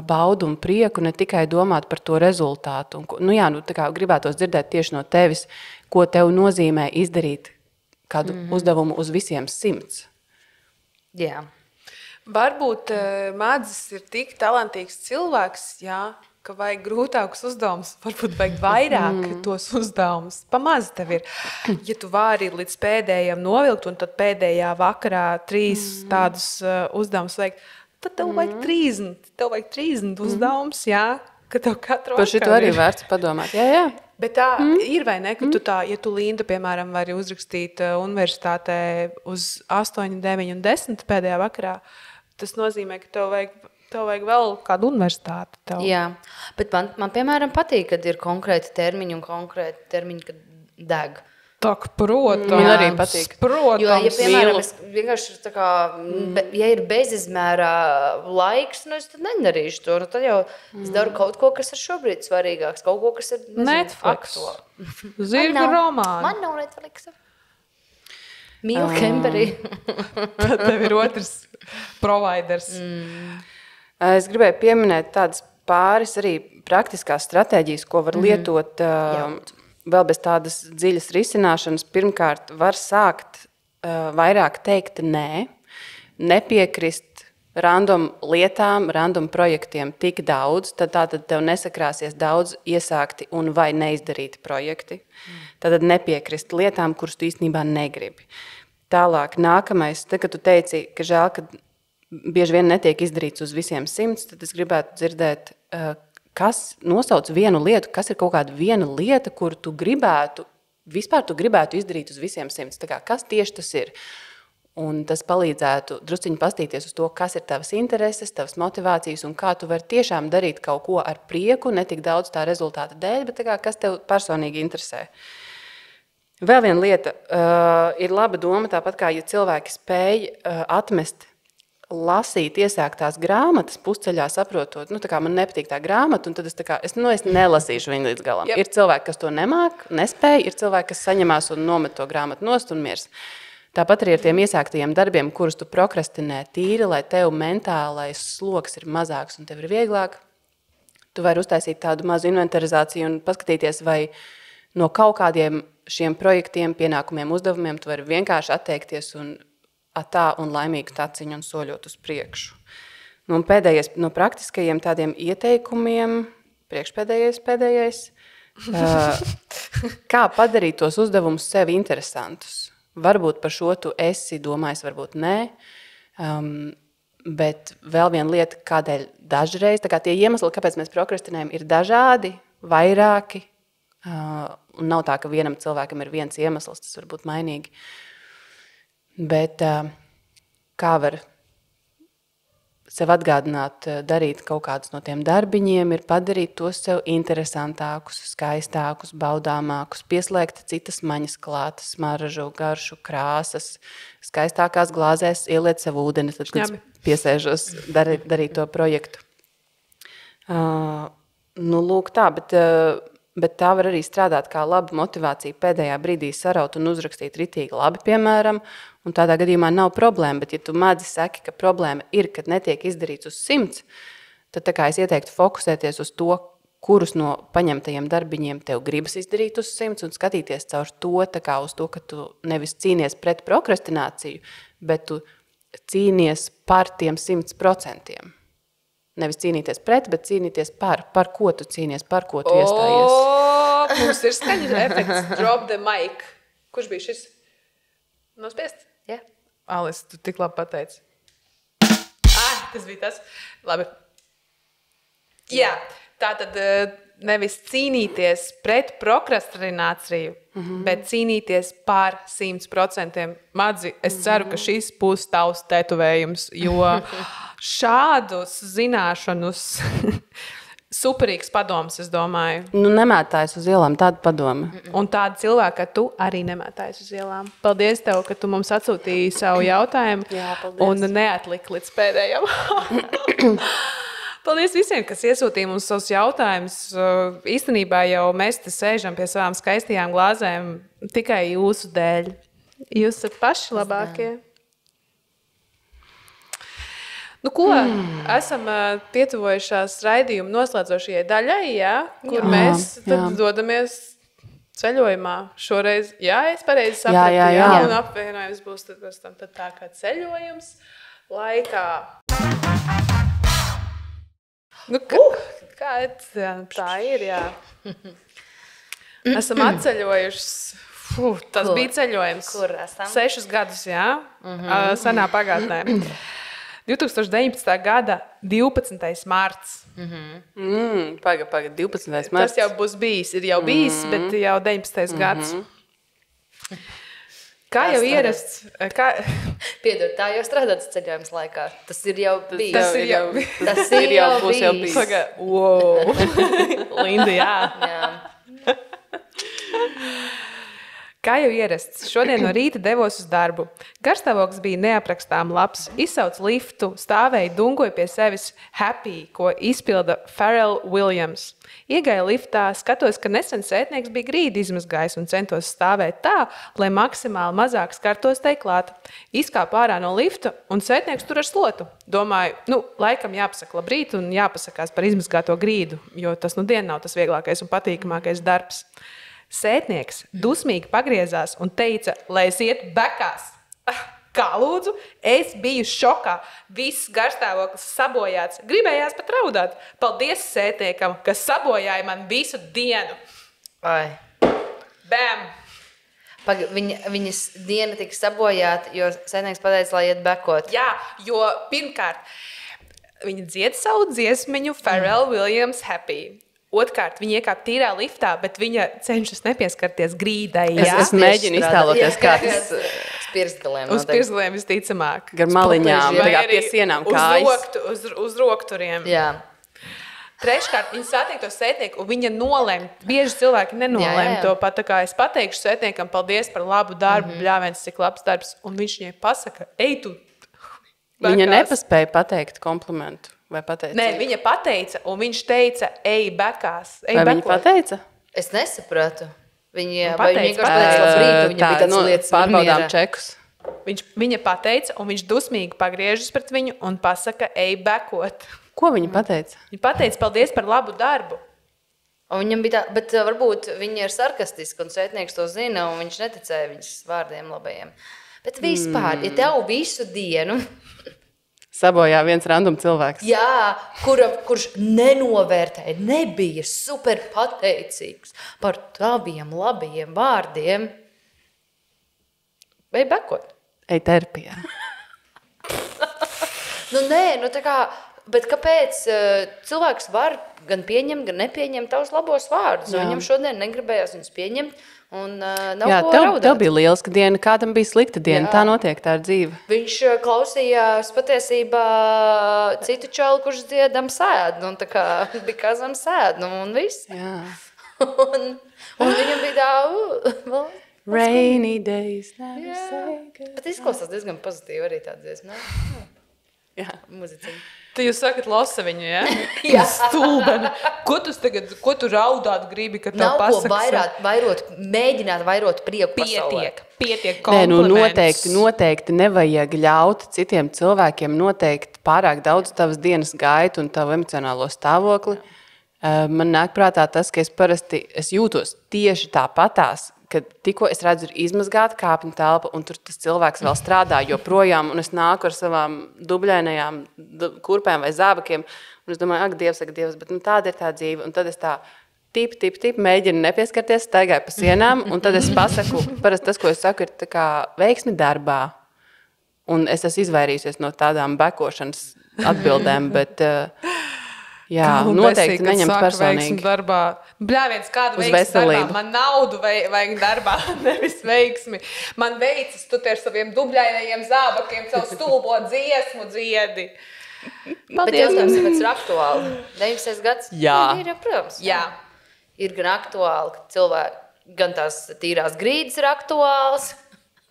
baudu un prieku, ne tikai domāt par to rezultātu. Gribētos dzirdēt tieši no tevis, ko tev nozīmē izdarīt kādu uzdevumu uz visiem 100. Jā. Varbūt Madzis ir tik talantīgs cilvēks, ka vajag grūtākus uzdevumus, varbūt vajag vairāk tos uzdevumus. Pamaz tev ir. Ja tu vari līdz pēdējiem novilkt, un tad pēdējā vakarā 3 tādus uzdevumus vajag, tad tev vajag 30. Tev vajag 30 uzdevumus, ka tev katru Par šito arī vērts padomāt. Jā. Bet tā ir, vai ne, ka tu ja tu, Linda, piemēram, vari uzrakstīt universitātē uz 8, 9 un 10 pēdējā vakarā, tas nozīmē, ka tev vajag vēl kādu universitāti. Jā, bet man piemēram, patīk, kad ir konkrēti termiņi un konkrēti termiņi, kad deg. Tak, protams. Man arī patīk. Protams. Jo, ja, piemēram, es vienkārši ja ir bezizmērā laiks, es tad nedarīšu to. Tad jau es daru kaut ko, kas ir šobrīd svarīgāks, kaut ko, kas ir Netflix. Zirga romāni. Man nav Netflix. Mīlu Kemberī. Tad tev ir otrs providers. Es gribēju pieminēt tādas pāris arī praktiskās stratēģijas, ko var lietot vēl bez tādas dziļas risināšanas. Pirmkārt, var sākt vairāk teikt nē, nepiekrist random lietām, random projektiem tik daudz, tad tev nesakrāsies daudz iesākti un vai neizdarīti projekti. Tad nepiekrist lietām, kuras tu īstenībā negribi. Tālāk, nākamais, kad tu teici, ka žēl, ka bieži vien netiek izdarīts uz visiem 100, tad es gribētu dzirdēt, kas nosauc vienu lietu, kas ir kaut kāda viena lieta, kuru tu gribētu izdarīt uz visiem 100. Kas tieši tas ir? Un tas palīdzētu drusciņi pastīties uz to, kas ir tavas intereses, tavas motivācijas un kā tu vari tiešām darīt kaut ko ar prieku, ne tik daudz tā rezultāta dēļ, bet kas tev personīgi interesē. Vēl viena lieta ir laba doma, tāpat kā ja cilvēki spēj atmest lasīt iesāktās grāmatas pusceļā saprotot, man nepatīk tā grāmata, un tad es nelasīšu viņu līdz galam. Yep. Ir cilvēki, kas to nemāk, nespēj, ir cilvēki, kas saņemās un nomet to grāmatu nost un miers. Tāpat arī ar tiem iesāktajiem darbiem, kurus tu prokrastinē tīri, lai tev mentālais sloks ir mazāks un tev ir vieglāk. Tu vari uztaisīt tādu mazu inventarizāciju un paskatīties, vai no kaut kādiem šiem projektiem, pienākumiem, uzdevumiem tu vari vienkārši atteikties un tā un laimīgu taciņu un soļot uz priekšu. Un pēdējais no praktiskajiem tādiem ieteikumiem, pēdējais, Kā padarīt tos uzdevumus sev interesantus? Varbūt par šo tu esi domājis, varbūt nē. Bet vēl viena lieta, kādēļ dažreiz, tā kā tie iemesli, kāpēc mēs prokrastinējam, ir dažādi, vairāki. Un nav tā, ka vienam cilvēkam ir viens iemesls, tas var būt mainīgi. Bet kā var sev atgādināt, darīt kaut kādus no tiem darbiņiem, ir padarīt tos sev interesantākus, skaistākus, baudāmākus, pieslēgt citas maņas klāt, smaržu, garšu, krāsas, skaistākās glāzēs ieliet sev ūdeni, tad, kad piesēžos darīt to projektu. Lūk tā, bet tā var arī strādāt kā laba motivācija pēdējā brīdī saraut un uzrakstīt ritīgi labi, piemēram, un tādā gadījumā nav problēma, bet ja tu madzi saki, ka problēma ir, kad netiek izdarīts uz 100, tad tā kā es ieteiktu fokusēties uz to, kurus no paņemtajiem darbiņiem tev gribas izdarīt uz 100 un skatīties caur to, tā kā uz to, ka tu nevis cīnies pret prokrastināciju, bet tu cīnies par tiem 100%. Nevis cīnīties pret, bet cīnīties par ko tu cīnies, par ko tu iestājies. Mums ir skaņas efekts, drop the mic. Kurš bija šis? Nospiest? Jā. Alis, tu tik labi pateici. Tas bija tas. Labi. Jā, tā tad nevis cīnīties pret prokrastināciju, bet cīnīties par 100%. Madzi, es ceru, ka šis būs tavs tetovējums, jo šādus zināšanus superīgs padoms, es domāju. Nemētājas uz ielām, tāda padoma. Un tāda cilvēka, ka tu arī nemētājas uz ielām. Paldies tev, ka tu mums atsūtīji savu jautājumu. Jā, paldies. Un neatliki līdz pēdējam. Paldies visiem, kas iesūtīja mums savus jautājumus. Īstenībā jau mēs te sēžam pie savām skaistajām glāzēm tikai jūsu dēļ. Jūs esat paši labākie. Ko? Esam pietuvojušās raidījumu noslēdzošajai daļai, kur mēs tad dodamies ceļojumā. Šoreiz, es pareizi sapratu, un apvienojums būs tad tā kā ceļojums laikā. Tā ir, Esam atceļojušas. Tas bija ceļojums. Kur esam? 6 gadus, senā pagātnē. 2019. gada 12. marts. Paga, 12. marts. Tas jau būs bijis, ir jau bijis, bet jau 19. gads. Kā jau ierasts? Piedod, tā jau strādāts ceļojums laikā. Tas ir jau bijis. Tas ir jau bijis. Paga, wow. Linda, jā. Kā jau ierasts, šodien no rīta devos uz darbu. Garstāvoklis bija neaprakstām labs. Izsauc liftu, stāvēja, dungoja pie sevis Happy, ko izpilda Pharrell Williams. Iegāju liftā, skatos, ka nesen sētnieks bija grīdi izmazgājis un centos stāvēt tā, lai maksimāli mazāk skartos tai klāt. Izkāpu ārā no lifta un sētnieks tur ar slotu. Domāju, laikam jāpasaka labrīt un jāpasakās par izmazgāto grīdu, jo tas dien nav tas vieglākais un patīkamākais darbs. Sētnieks dusmīgi pagriezās un teica, lai es ietu bekās. Kā lūdzu? Es biju šokā. Viss garstāvoklis sabojāts. Gribējās pat raudāt. Paldies sētniekam, kas sabojāja man visu dienu. Ai. Bam! Viņas diena tika sabojāta, jo sētnieks pateica, lai iet bekot. Jā, jo pirmkārt, viņa dzied savu dziesmiņu Pharrell Williams Happy. Otkārt, viņa iekāp tīrā liftā, bet viņa cenšas nepieskarties grīdai. Es mēģinu iztēloties, kā tas uz pirksgaliem. Uz pirksgaliem visticamāk. Gar maliņām, pie sienām kājas. Uz rokturiem. Jā. Treškārt, viņa satiek to sētnieku, un viņa nolem. Bieži cilvēki nenolem to pat, tā kā es pateikšu sētniekam, paldies par labu darbu, bļāviens, cik labs darbs, un viņš viņai pasaka, ej tu. Viņa nepaspēja pateikt komplimentu. Vai pateica? Nē, viņa pateica, un viņš teica, ej bekās. Vai viņa pateica? Es nesapratu. Viņa pateica, labrīt, viņa bija tāds lietas pārbaudām čekus. Viņa pateica, un viņš dusmīgi pagriežas pret viņu un pasaka, ej bekot. Ko viņa pateica? Viņa pateica, paldies par labu darbu. Un viņam bija tā, bet varbūt viņa ir sarkastiska, un sētnieks to zina, un viņš neticēja viņas vārdiem labajiem. Bet vispār, ja tev visu dienu Sabojā viens random cilvēks. Jā, kurš nenovērtēja, nebija super pateicīgs par taviem labajiem vārdiem. Vai bekot? Ej terapijā. Tā kā, bet kāpēc cilvēks var gan pieņemt, gan nepieņemt tavus labos vārdus? Viņam šodien negribējās viņus pieņemt un nav ko raudāt. Tev bija lieliska diena, kādam bija slikta diena. Tā notiek, tā ir dzīve. Viņš klausījās patiesībā citu čalu, kurš dziedam sēd. Tā kā because I'm sad, un viss. Jā. un viņam bija tā... Rainy days, never say good. Bet izklausās diezgan pozitīvi arī tā dziesma. Jā. Muziciņa. Tu jūs sakat, lasa viņu, ja? Jā. Stulbeni. Ko tu raudāt gribi, kad tev pasakas? Nav ko mēģināt vairot prieku pasaulē. Pietiek Nē, komplimentus. noteikti nevajag ļaut citiem cilvēkiem noteikt pārāk daudz tavas dienas gaitu un tavu emocionālo stāvokli. Man nāk prātā tas, ka es jūtos tieši tāpatās, kad tikko es redzu, ir izmazgāta kāpņu telpa, un tur tas cilvēks vēl strādā joprojām, un es nāku ar savām dubļainajām kurpēm vai zābakiem, un es domāju, ak, Dievs, bet tāda ir tā dzīve, un tad es tā mēģinu nepieskarties, staigāju pa sienām, un tad es pasaku, parasti tas, ko es saku, ir tā kā veiksmi darbā, un es esmu izvairījusies no tādām bekošanas atbildēm, bet... Jā, noteikti neņemt personīgi. Bļāviens, kādu Uz veiksmi veselību. darbā? Man naudu vajag darbā, nevis veiksmi. Man veicas, tu te ar saviem dubļainajiem zābakiem, savu stulbo dziesmu dziedi. Bet jautājums, kāpēc ir aktuāli? 19. gads? Jā. Ir, protams. Jā. Ir gan aktuāli, ka cilvēki, gan tās tīrās grīdas ir aktuāls,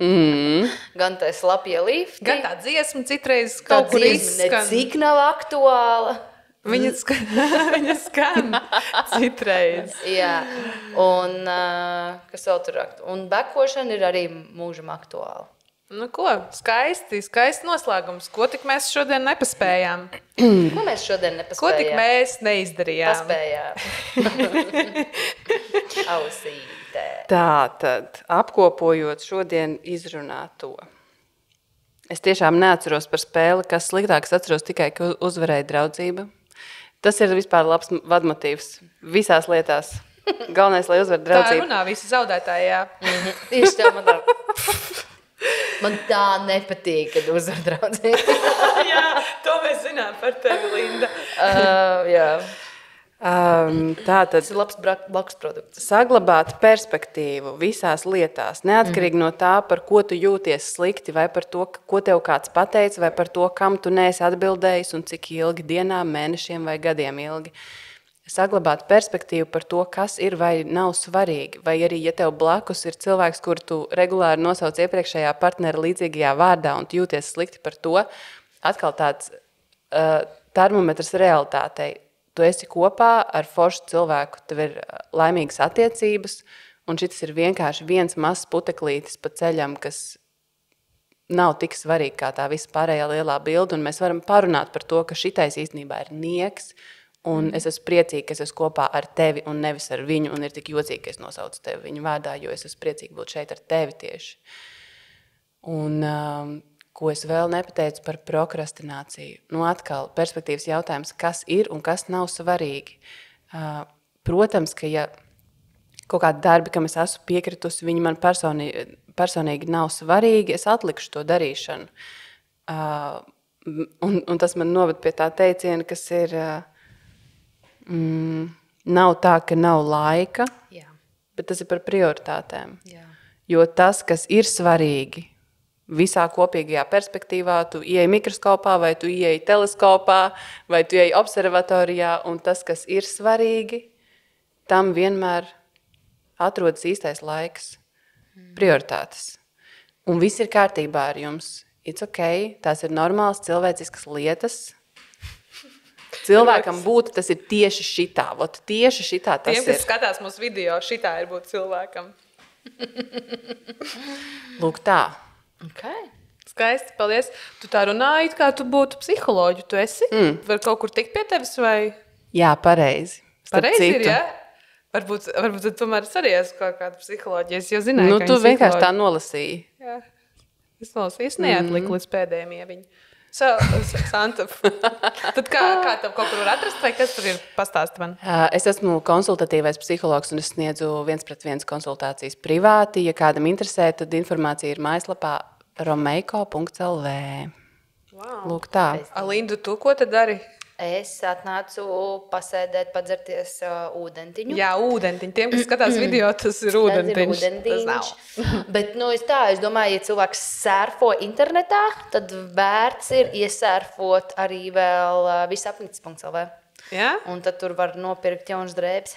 gan tā slapie lifti. Gan tā dziesma citreiz tā kaut kur dziesma izskan. necik nav aktuāla. Viņa skan citreiz. Jā, un kas vēl tur aktuāli? Un bekošana ir arī mūžam aktuāla. Nu ko, skaisti noslēgums. Ko tik mēs šodien nepaspējām? Ko mēs šodien nepaspējām? Ko tik mēs neizdarījām? Paspējām. Ausītē. Tātad, apkopojot šodien izrunāto. Es tiešām neatceros par spēli, kas sliktāk, es atceros tikai, ka uzvarēja draudzība. Tas ir vispār labs vadmotīvs visās lietās. Galvenais, lai uzvar Tā draudzību. runā visi zaudētāji, jā. Tieši tā man tā nepatīk, kad uzvar draudzību. Jā, to mēs zinām par tevi, Linda. Jā. Tātad Tas ir labs blakus produkts. saglabāt perspektīvu visās lietās, neatkarīgi no tā, par ko tu jūties slikti, vai par to, ko tev kāds pateica, vai par to, kam tu neesi atbildējis un cik ilgi dienām, mēnešiem vai gadiem ilgi. Saglabāt perspektīvu par to, kas ir vai nav svarīgi, vai arī, ja tev blakus ir cilvēks, kur tu regulāri nosauc iepriekšējā partnera līdzīgajā vārdā un tu jūties slikti par to, atkal tāds termometrs realitātei. Tu esi kopā ar foršu cilvēku, tev ir laimīgas attiecības, un šis ir vienkārši viens mazs puteklītis pa ceļam, kas nav tik svarīgi kā tā visa pārējā lielā bilde, un mēs varam parunāt par to, ka šitais īstenībā ir nieks, un es esmu priecīga, ka es esmu kopā ar tevi un nevis ar viņu, un ir tik jocīgi, ka es nosaucu tevi viņu vārdā, jo es esmu priecīga būt šeit ar tevi tieši. Un... ko es vēl nepateicu par prokrastināciju. Atkal perspektīvas jautājums, kas ir un kas nav svarīgi. Protams, ka ja kaut kādi darbi, kam es esmu piekritusi, viņi man personīgi nav svarīgi, es atlikšu to darīšanu. Un tas man noved pie tā teiciena, kas ir nav tā, ka nav laika, bet tas ir par prioritātēm. Jā. Jo tas, kas ir svarīgi, visā kopīgajā perspektīvā, tu ieej mikroskopā, vai tu ieej teleskopā, vai tu ieej observatorijā, un tas, kas ir svarīgi, tam vienmēr atrodas īstais laiks, prioritātes. Un viss ir kārtībā ar jums. It's okay, tās ir normālas cilvēciskas lietas. Cilvēkam būtu, tas ir tieši šitā. Tieši šitā tas Tiem, ir. kas skatās mūsu video, šitā ir būt cilvēkam. Lūk tā. Okay. Skaisti, paldies. Tu tā runāji, kā tu būtu psiholoģi. Tu esi? Var kaut kur tikt pie tevis vai? Jā, pareizi. Pareizi ir, jā? Varbūt tu tomēr arī esi kaut kāda psiholoģija. Es jau zināju, ka Tu vienkārši tā nolasīji. Jā. Es neatliku līdz pēdējiem ieviņu. Santa. Tad kā tev kaut kur var atrast, vai kas tur ir? Pastāsti man. Es esmu konsultatīvais psihologs un es sniedzu 1-pret-1 konsultācijas privāti. Ja kādam interesē, tad informācija ir mājaslapā romeiko.lv. Wow. Lūk tā. Lindu, tu ko tad dari? Es atnācu pasēdēt, padzerties ūdentiņu. Jā, ūdentiņu. Tiem, kas skatās video, tas ir ūdentiņš. Tas nav. Bet, es domāju, ja cilvēks sērfo internetā, tad vērts ir iesērfot arī vēl visapnicis.lv. Jā? Un tad tur var nopirkt jaunas drēbes.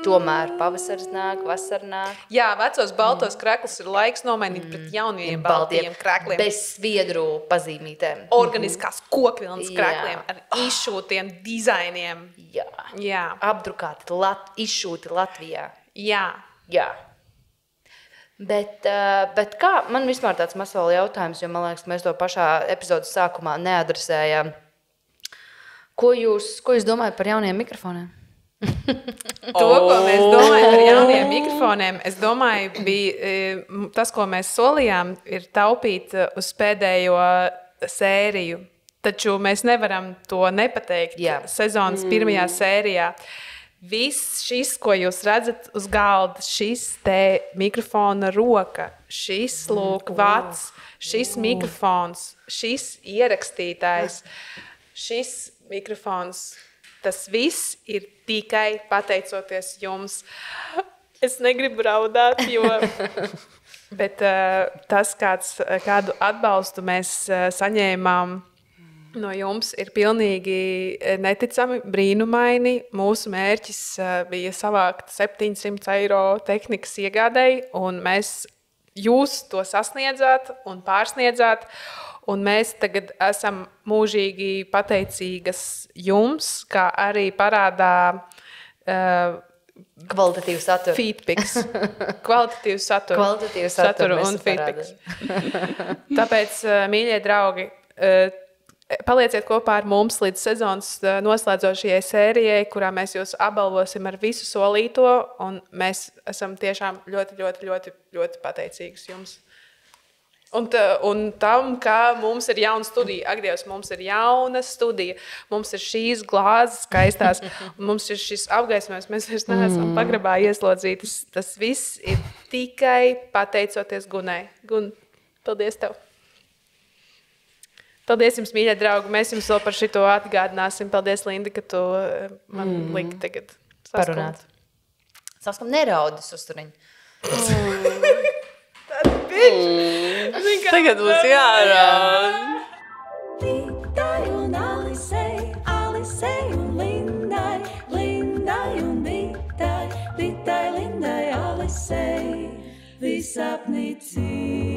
Tomēr pavasaris nāk, vasara nāk. Jā, vecos baltos kraklus ir laiks nomainīt pret jaunajiem baltiem krakliem. Bez sviedru pazīmītēm. Organiskās kokvilnas krakliem ar izšūtiem dizainiem. Jā. Apdrukāti, izšūti Latvijā. Jā. Bet kā, man vispār tāds mazs vēl jautājums, jo man liekas, mēs to pašā epizodes sākumā neadresējām. Ko jūs domājat par jauniem mikrofoniem? To, ko mēs domājam par jauniem mikrofoniem, es domāju, bija tas, ko mēs solījām, ir taupīt uz pēdējo sēriju. Taču mēs nevaram to nepateikt sezonas pirmajā sērijā. Viss šis, ko jūs redzat uz galda, šis te mikrofona roka, šis lūk vats, šis mikrofons, šis ierakstītājs, šis mikrofons, tas viss ir tikai pateicoties jums. Es negribu raudāt, bet tas, kādu atbalstu mēs saņēmām no jums, ir pilnīgi neticami, brīnumaini. Mūsu mērķis bija savākt 700 eiro tehnikas iegādēji, un jūs to sasniedzāt un pārsniedzāt. Un mēs tagad esam mūžīgi pateicīgas jums, kā arī parādā kvalitatīvu saturu. Feedbacks. Kvalitatīvu saturu un feedbacks. Tāpēc, mīļie draugi, palieciet kopā ar mums līdz sezonas noslēdzošajai sērijai, kurā mēs jūs apbalvosim ar visu solīto, un mēs esam tiešām ļoti, ļoti, ļoti, ļoti pateicīgas jums. Un tam, ka mums ir jauna studija. Ak, Dievs, mums ir jauna studija. Mums ir šīs glāzes skaistās. Mums ir šis apgaismojums. Mēs vairs neesam pagrabā ieslodzītas. Tas viss ir tikai pateicoties Gunai. Gun, paldies tev. Paldies jums, mīļie draugi. Mēs jums vēl par šito atgādināsim. Paldies, Linda, ka tu man liki tagad parunāt. Saskam neraudis uzturiņ. Tagad būs jārāda. Vitai un Alisei, Alisei un Lindai, Lindai un Vitai, Vitai, Lindai, Alisei, visapnicī.